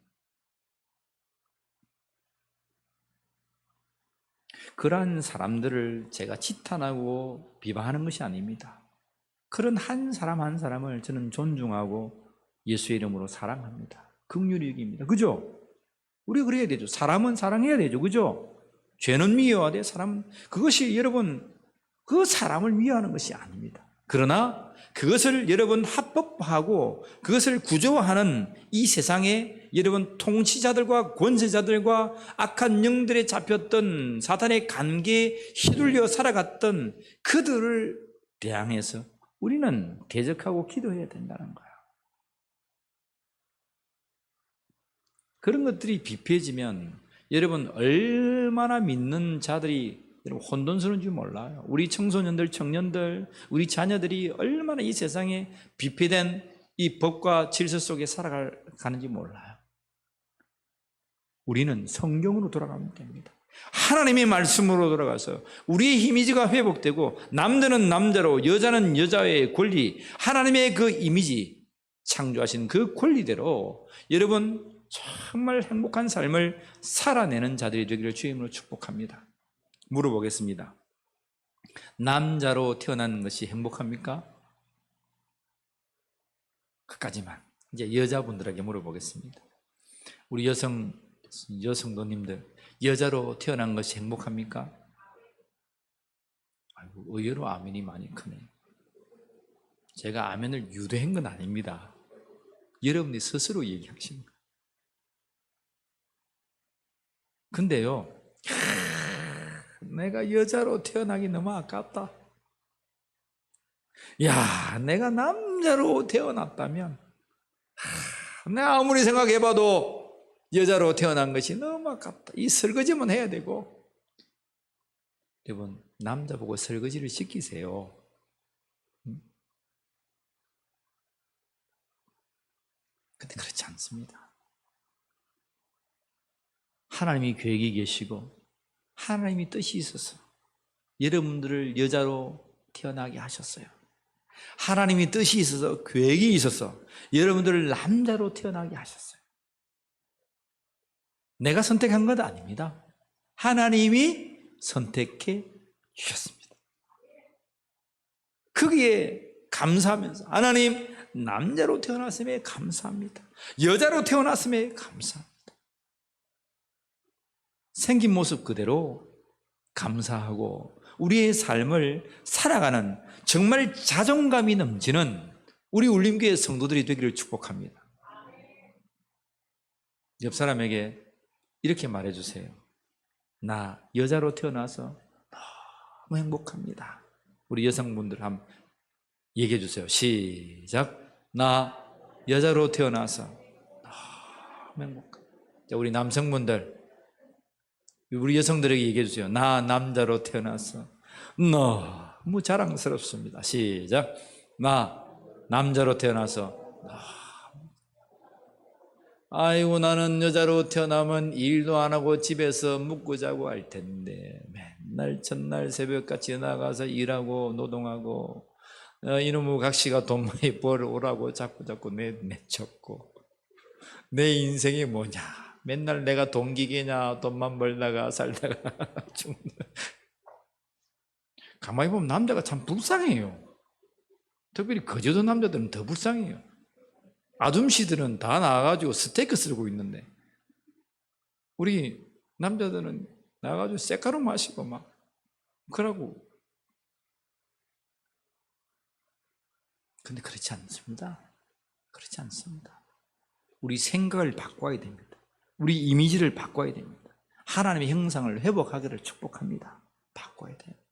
그러한 사람들을 제가 지탄하고 비방하는 것이 아닙니다. 그런 한 사람 한 사람을 저는 존중하고 예수의 이름으로 사랑합니다. 긍휼히 여깁니다. 그죠? 우리가 그래야 되죠. 사람은 사랑해야 되죠. 그죠? 죄는 미워야 돼. 그것이 여러분 그 사람을 위하는 것이 아닙니다. 그러나 그것을 여러분 합법화하고 그것을 구조화하는 이 세상에 여러분 통치자들과 권세자들과 악한 영들에 잡혔던 사탄의 관계에 휘둘려 살아갔던 그들을 대항해서 우리는 대적하고 기도해야 된다는 거예요. 그런 것들이 비폐해지면 여러분 얼마나 믿는 자들이 여러분 혼돈스러운 줄 몰라요. 우리 청소년들, 청년들, 우리 자녀들이 얼마나 이 세상에 비폐된 이 법과 질서 속에 살아가는지 몰라요. 우리는 성경으로 돌아가면 됩니다. 하나님의 말씀으로 돌아가서 우리의 이미지가 회복되고 남자는 남자로 여자는 여자의 권리, 하나님의 그 이미지 창조하신 그 권리대로 여러분 정말 행복한 삶을 살아내는 자들이 되기를 주의 이름으로 축복합니다. 물어보겠습니다. 남자로 태어난 것이 행복합니까? 그까지만. 이제 여자분들에게 물어보겠습니다. 우리 여성도님들, 여자로 태어난 것이 행복합니까? 아이고, 의외로 아멘이 많이 크네. 제가 아멘을 유도한 건 아닙니다. 여러분이 스스로 얘기하신 거예요. 근데요, 내가 여자로 태어나기 너무 아깝다. 야, 내가 남자로 태어났다면, 내가 아무리 생각해봐도 여자로 태어난 것이 너무 아깝다. 이 설거지만 해야 되고. 여러분, 남자 보고 설거지를 시키세요. 근데 그렇지 않습니다. 하나님이 계획이 계시고 하나님이 뜻이 있어서 여러분들을 여자로 태어나게 하셨어요. 하나님이 뜻이 있어서 계획이 있어서 여러분들을 남자로 태어나게 하셨어요. 내가 선택한 것 아닙니다. 하나님이 선택해 주셨습니다. 거기에 감사하면서 하나님, 남자로 태어났음에 감사합니다. 여자로 태어났음에 감사합니다. 생긴 모습 그대로 감사하고 우리의 삶을 살아가는 정말 자존감이 넘치는 우리 울림교회 성도들이 되기를 축복합니다. 옆 사람에게 이렇게 말해주세요. 나 여자로 태어나서 너무 행복합니다. 우리 여성분들 한번 얘기해 주세요. 시작. 나 여자로 태어나서 너무 행복합니다. 자, 우리 남성분들, 우리 여성들에게 얘기해 주세요. 나 남자로 태어나서 너무 자랑스럽습니다. 시작. 나 남자로 태어나서 아이고, 나는 여자로 태어나면 일도 안 하고 집에서 묵고 자고 할 텐데 맨날 첫날 새벽같이 나가서 일하고 노동하고 이놈의 각시가 돈 많이 벌어오라고 자꾸 내쫓고 내 인생이 뭐냐, 맨날 내가 동기계냐, 돈만 벌다가 살다가 죽는. 가만히 보면 남자가 참 불쌍해요. 특별히 거제도 남자들은 더 불쌍해요. 아줌씨들은 다 나와가지고 스테이크 썰고 있는데 우리 남자들은 나와가지고 쇳가루 마시고 막 그러고. 근데 그렇지 않습니다. 그렇지 않습니다. 우리 생각을 바꿔야 됩니다. 우리 이미지를 바꿔야 됩니다. 하나님의 형상을 회복하기를 축복합니다. 바꿔야 됩니다.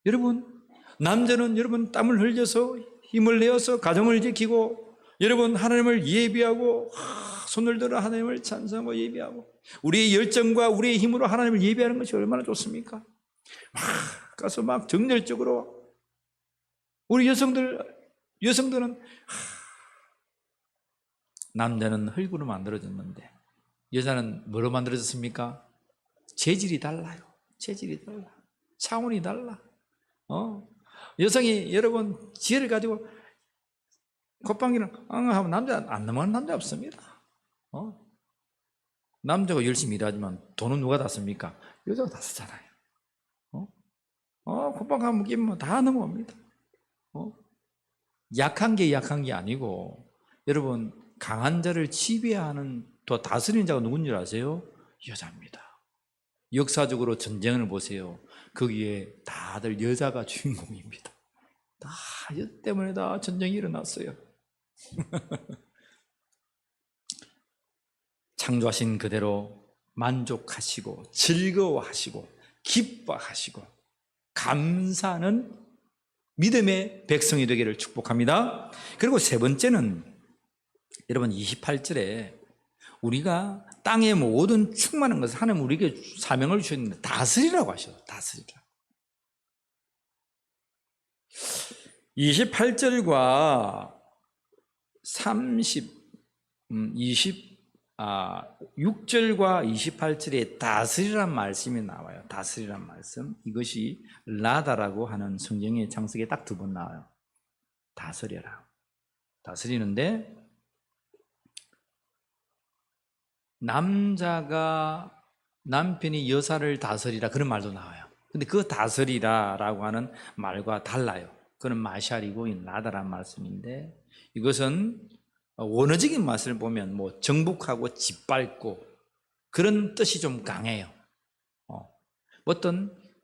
여러분, 남자는 여러분 땀을 흘려서 힘을 내어서 가정을 지키고, 여러분 하나님을 예비하고 손을 들어 하나님을 찬송하고 예비하고, 우리의 열정과 우리의 힘으로 하나님을 예비하는 것이 얼마나 좋습니까? 막 가서 막 정열적으로. 우리 여성들은 남자는 흙으로 만들어졌는데 여자는 뭐로 만들어졌습니까? 재질이 달라요. 재질이 달라. 차원이 달라. 여성이 여러분 지혜를 가지고 콧방귀를 하면 남자 안 넘어가는 남자 없습니다. 남자가 열심히 일하지만 돈은 누가 다 씁니까? 여자가 다 쓰잖아요. 콧방귀 한번 끼면 다 넘어갑니다. 약한 게 아니고, 여러분 강한 자를 지배하는 또 다스리는 자가 누군지 아세요? 여자입니다. 역사적으로 전쟁을 보세요. 거기에 다들 여자가 주인공입니다. 다 여자 때문에 다 전쟁이 일어났어요. 창조하신 그대로 만족하시고 즐거워하시고 기뻐하시고 감사하는 믿음의 백성이 되기를 축복합니다. 그리고 세 번째는 여러분 28절에 우리가 땅의 모든 충만한 것을 하나님 우리에게 사명을 주셨는데 다스리라고 하셔요. 다스리라. 28절과 6절과 28절에 다스리란 말씀이 나와요. 다스리란 말씀. 이것이 라다라고 하는 성경의 장석에 딱 두 번 나와요. 다스려라. 다스리는데 남편이 여사를 다스리라 그런 말도 나와요. 근데 그 다스리라라고 하는 말과 달라요. 그건 마샬이고 라다란 말씀인데, 이것은 원어적인 말씀을 보면 뭐 정복하고 짓밟고 그런 뜻이 좀 강해요.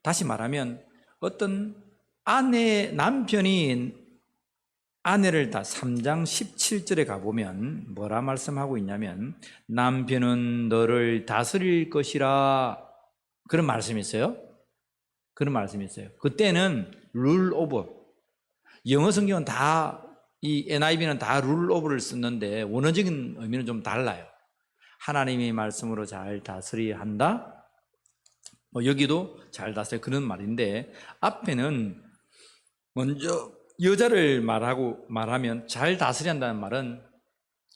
다시 말하면 남편이 아내를 3장 17절에 가보면 뭐라 말씀하고 있냐면 남편은 너를 다스릴 것이라 그런 말씀이 있어요. 그런 말씀이 있어요. 그때는 룰 오버. 영어 성경은 다 이 NIV는 다 룰 오버를 쓰는데 원어적인 의미는 좀 달라요. 하나님의 말씀으로 잘 다스려야 한다. 여기도 잘 다스려 그런 말인데 앞에는 먼저 여자를 말하면 잘 다스려야 한다는 말은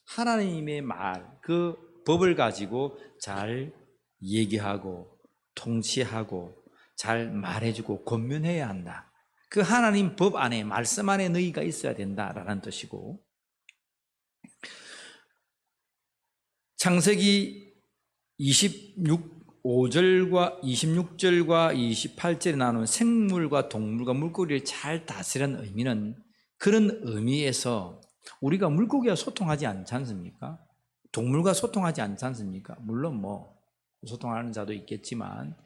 하나님의 말, 그 법을 가지고 잘 얘기하고 통치하고 잘 말해주고 권면해야 한다. 그 하나님 법 안에 말씀 안에 너희가 있어야 된다라는 뜻이고 창세기 26절과 28절에 나오는 생물과 동물과 물고기를 잘 다스리는 의미는 그런 의미에서 우리가 물고기와 소통하지 않지 않습니까? 동물과 소통하지 않지 않습니까? 물론 뭐 소통하는 자도 있겠지만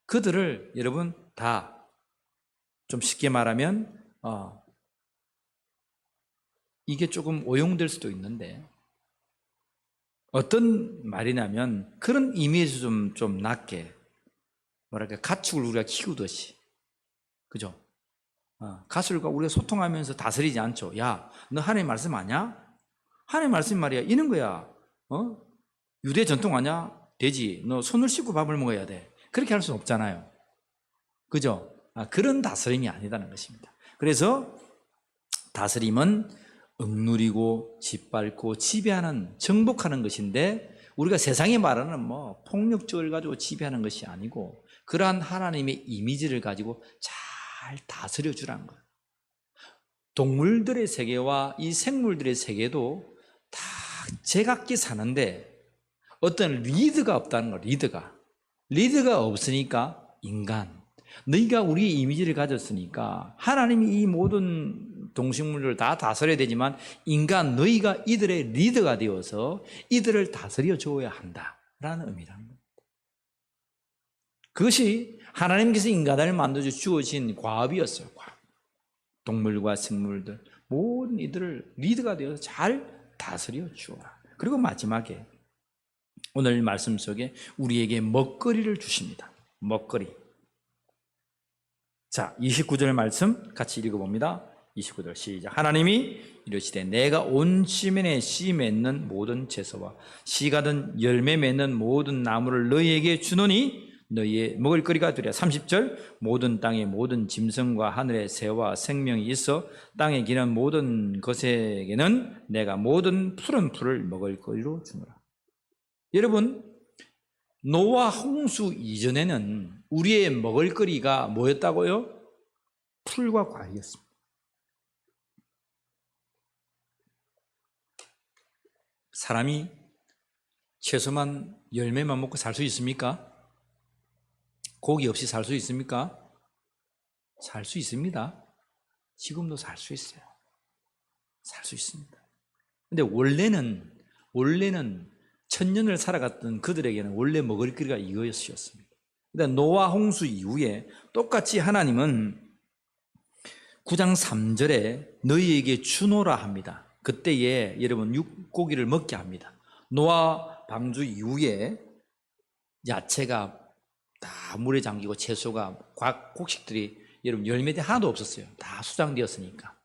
그들을 여러분 다 좀 쉽게 말하면 이게 조금 오용될 수도 있는데 어떤 말이냐면 그런 의미에서 좀 낮게 뭐랄까 가축을 우리가 키우듯이 그죠? 가축과 우리가 소통하면서 다스리지 않죠. 야, 너 하나님 말씀 아냐? 하나님 말씀 말이야 이런 거야. 유대 전통 아냐? 돼지 너 손을 씻고 밥을 먹어야 돼. 그렇게 할 수는 없잖아요. 그죠? 그런 다스림이 아니다는 것입니다. 그래서 다스림은 억누리고 짓밟고 지배하는 정복하는 것인데 우리가 세상에 말하는 뭐 폭력적을 가지고 지배하는 것이 아니고 그러한 하나님의 이미지를 가지고 잘 다스려 주라는 거예요. 동물들의 세계와 이 생물들의 세계도 다 제각기 사는데 어떤 리드가 없다는 거예요. 리드가 없으니까 인간 너희가 우리의 이미지를 가졌으니까 하나님이 이 모든 동식물을 다 다스려야 되지만 인간 너희가 이들의 리더가 되어서 이들을 다스려 줘야 한다라는 의미라는 겁니다. 그것이 하나님께서 인간을 만들어 주어진 과업이었어요. 과업. 동물과 생물들 모든 이들을 리더가 되어서 잘 다스려 주어라. 그리고 마지막에 오늘 말씀 속에 우리에게 먹거리를 주십니다. 먹거리. 자, 29절 말씀 같이 읽어봅니다. 29절 시작. 하나님이 이르시되 내가 온 지면에 씨 맺는 모든 채소와 씨 가든 열매 맺는 모든 나무를 너희에게 주노니 너희의 먹을 거리가 되리라. 30절 모든 땅의 모든 짐승과 하늘의 새와 생명이 있어 땅에 기는 모든 것에게는 내가 모든 푸른 풀을 먹을 거리로 주노라. 여러분 노아 홍수 이전에는 우리의 먹을거리가 뭐였다고요? 풀과 과일이었습니다. 사람이 채소만 열매만 먹고 살 수 있습니까? 고기 없이 살 수 있습니까? 살 수 있습니다. 지금도 살 수 있어요. 살 수 있습니다. 근데 원래는 천년을 살아갔던 그들에게는 원래 먹을거리가 이것이었습니다. 근데 노아 홍수 이후에 똑같이 하나님은 9장 3절에 너희에게 주노라 합니다. 그때에 여러분 육고기를 먹게 합니다. 노아 방주 이후에 야채가 다 물에 잠기고 채소가 곡식들이 여러분 열매들이 하나도 없었어요. 다 수장되었으니까.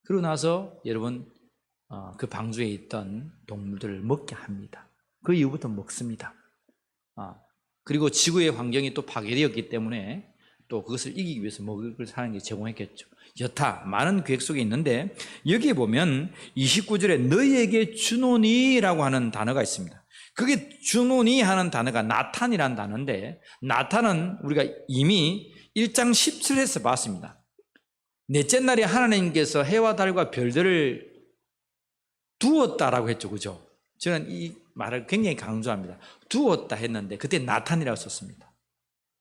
그러고 나서 여러분 그 방주에 있던 동물들을 먹게 합니다. 그 이후부터 먹습니다. 그리고 지구의 환경이 또 파괴되었기 때문에 또 그것을 이기기 위해서 먹을 걸 사는 게 제공했겠죠. 여타 많은 계획 속에 있는데 여기에 보면 29절에 너희에게 주노니라고 하는 단어가 있습니다. 그게 주노니 하는 단어가 나탄이라는 단어인데 나탄은 우리가 이미 1장 17절에서 봤습니다. 넷째 날에 하나님께서 해와 달과 별들을 두었다라고 했죠. 그죠? 저는 이 말을 굉장히 강조합니다. 두었다 했는데 그때 나탄이라고 썼습니다.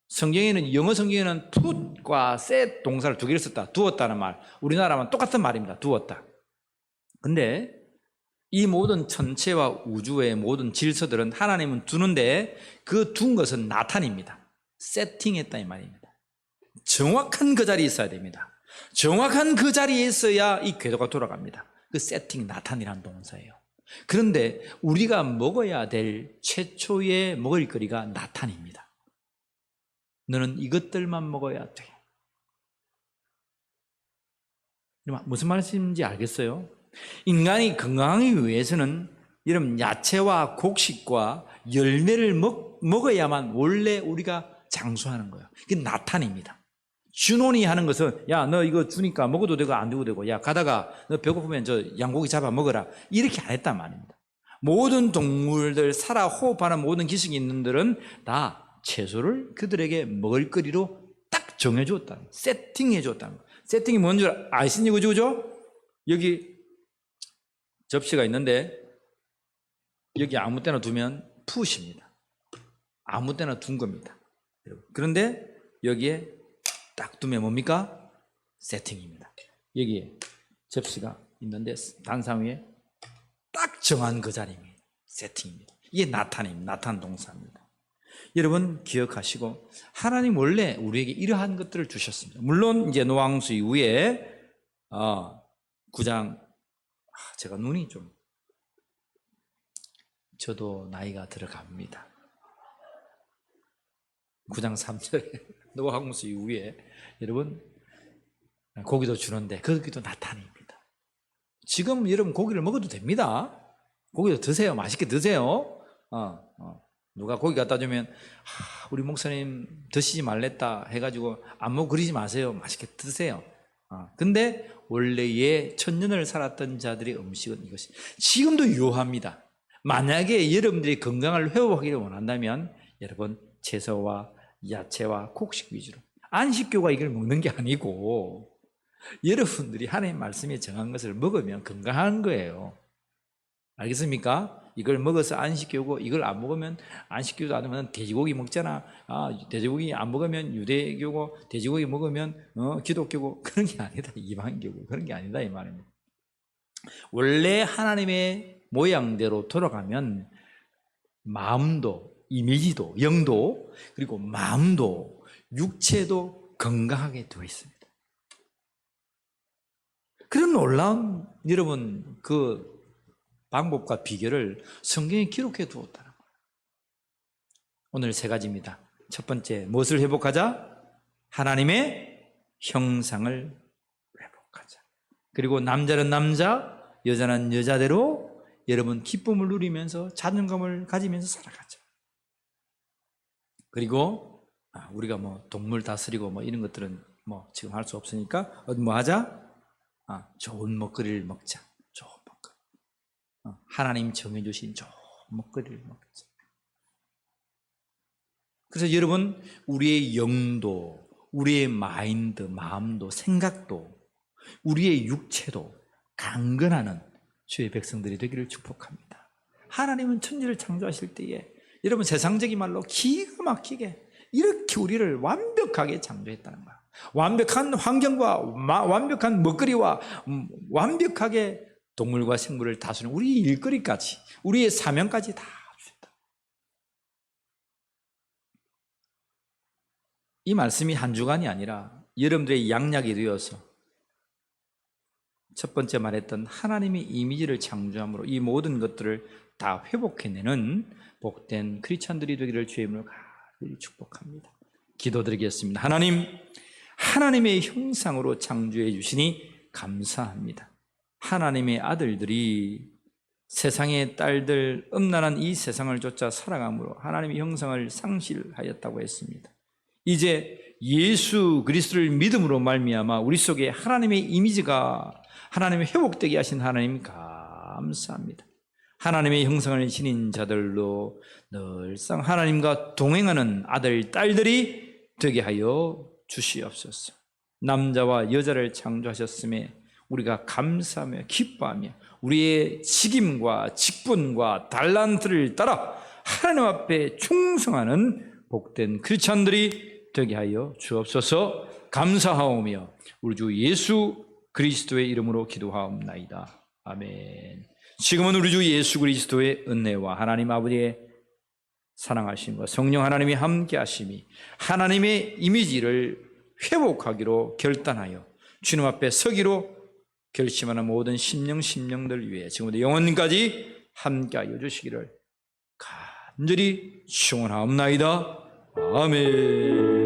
성경에는 영어 성경에는 put과 set 동사를 두 개를 썼다. 두었다는 말. 우리나라만 똑같은 말입니다. 두었다. 근데 이 모든 천체와 우주의 모든 질서들은 하나님은 두는데 그 둔 것은 나탄입니다. 세팅했다 이 말입니다. 정확한 그 자리에 있어야 됩니다. 정확한 그 자리에 있어야 이 궤도가 돌아갑니다. 그 세팅, 나탄이라는 동사예요. 그런데 우리가 먹어야 될 최초의 먹을거리가 나탄입니다. 너는 이것들만 먹어야 돼. 무슨 말씀인지 알겠어요? 인간이 건강하기 위해서는 여러분 야채와 곡식과 열매를 먹어야만 원래 우리가 장수하는 거예요. 그게 나탄입니다. 준혼이 하는 것은 야, 너 이거 주니까 먹어도 되고 안 되고 되고, 야, 가다가 너 배고프면 저 양고기 잡아 먹어라, 이렇게 안 했단 말입니다. 모든 동물들, 살아 호흡하는 모든 기식이 있는 들은 다 채소를 그들에게 먹을거리로 딱 정해줬다, 세팅해줬다. 세팅이 뭔지 아시니? 그죠? 여기 접시가 있는데 여기 아무 때나 두면 푸시입니다. 아무 때나 둔 겁니다. 그런데 여기에 딱 두면 뭡니까? 세팅입니다. 여기에 접시가 있는데 단상 위에 딱 정한 그 자리입니다. 세팅입니다. 이게 나탄입니다. 나탄 동사입니다. 여러분 기억하시고, 하나님 원래 우리에게 이러한 것들을 주셨습니다. 물론 이제 노왕수 이후에 9장, 제가 눈이 좀, 저도 나이가 들어갑니다. 9장 3절에 노왕수 이후에 여러분 고기도 주는데 거기도 나탄입니다. 지금 여러분 고기를 먹어도 됩니다. 고기도 드세요. 맛있게 드세요. 누가 고기 갖다 주면 우리 목사님 드시지 말랬다 해가지고 안 먹고 그러지 마세요. 맛있게 드세요. 근데 원래의 천년을 살았던 자들의 음식은 이것이 지금도 유효합니다. 만약에 여러분들이 건강을 회복하기를 원한다면 여러분 채소와 야채와 곡식 위주로, 안식교가 이걸 먹는 게 아니고 여러분들이 하나님 말씀에 정한 것을 먹으면 건강한 거예요. 알겠습니까? 이걸 먹어서 안식교고, 이걸 안 먹으면, 안식교도 안 하면 돼지고기 먹잖아. 돼지고기 안 먹으면 유대교고, 돼지고기 먹으면 기독교고. 그런 게 아니다. 이방교고. 그런 게 아니다 이 말입니다. 원래 하나님의 모양대로 돌아가면 마음도, 이미지도, 영도, 그리고 마음도, 육체도 건강하게 되어 있습니다. 그런 놀라운 여러분 그 방법과 비결을 성경에 기록해 두었다는 거예요. 오늘 세 가지입니다. 첫 번째, 무엇을 회복하자? 하나님의 형상을 회복하자. 그리고 남자는 남자, 여자는 여자대로 여러분 기쁨을 누리면서 자존감을 가지면서 살아가자. 그리고 우리가 뭐 동물 다스리고 뭐 이런 것들은 뭐 지금 할 수 없으니까 뭐 하자? 좋은 먹거리를 먹자. 좋은 먹거리. 하나님 정해주신 좋은 먹거리를 먹자. 그래서 여러분, 우리의 영도, 우리의 마인드, 마음도, 생각도, 우리의 육체도 강건하는 주의 백성들이 되기를 축복합니다. 하나님은 천지를 창조하실 때에 여러분 세상적인 말로 기가 막히게 이렇게 우리를 완벽하게 창조했다는 거야. 완벽한 환경과 완벽한 먹거리와 완벽하게 동물과 생물을 다스리는 우리 일거리까지, 우리의 사명까지 다 주셨다. 이 말씀이 한 주간이 아니라 여러분들의 양약이 되어서 첫 번째 말했던 하나님의 이미지를 창조함으로 이 모든 것들을 다 회복해내는 복된 크리스찬들이 되기를 주의 이름으로 간절히 축복합니다. 기도드리겠습니다. 하나님, 하나님의 형상으로 창조해 주시니 감사합니다. 하나님의 아들들이 세상의 딸들, 음란한 이 세상을 쫓아 살아감으로 하나님의 형상을 상실하였다고 했습니다. 이제 예수 그리스도를 믿음으로 말미암아 우리 속에 하나님의 이미지가, 하나님의 회복되게 하신 하나님 감사합니다. 하나님의 형상을 지닌 자들로 늘상 하나님과 동행하는 아들, 딸들이 되게 하여 주시옵소서. 남자와 여자를 창조하셨음에 우리가 감사하며 기뻐하며 우리의 직임과 직분과 달란트를 따라 하나님 앞에 충성하는 복된 크리스찬들이 되게 하여 주옵소서. 감사하오며 우리 주 예수 그리스도의 이름으로 기도하옵나이다. 아멘. 지금은 우리 주 예수 그리스도의 은혜와 하나님 아버지의 사랑하심과 성령 하나님이 함께 하심이 하나님의 이미지를 회복하기로 결단하여 주님 앞에 서기로 결심하는 모든 심령들 위해 지금부터 영원까지 함께하여 주시기를 간절히 축원하옵나이다. 아멘.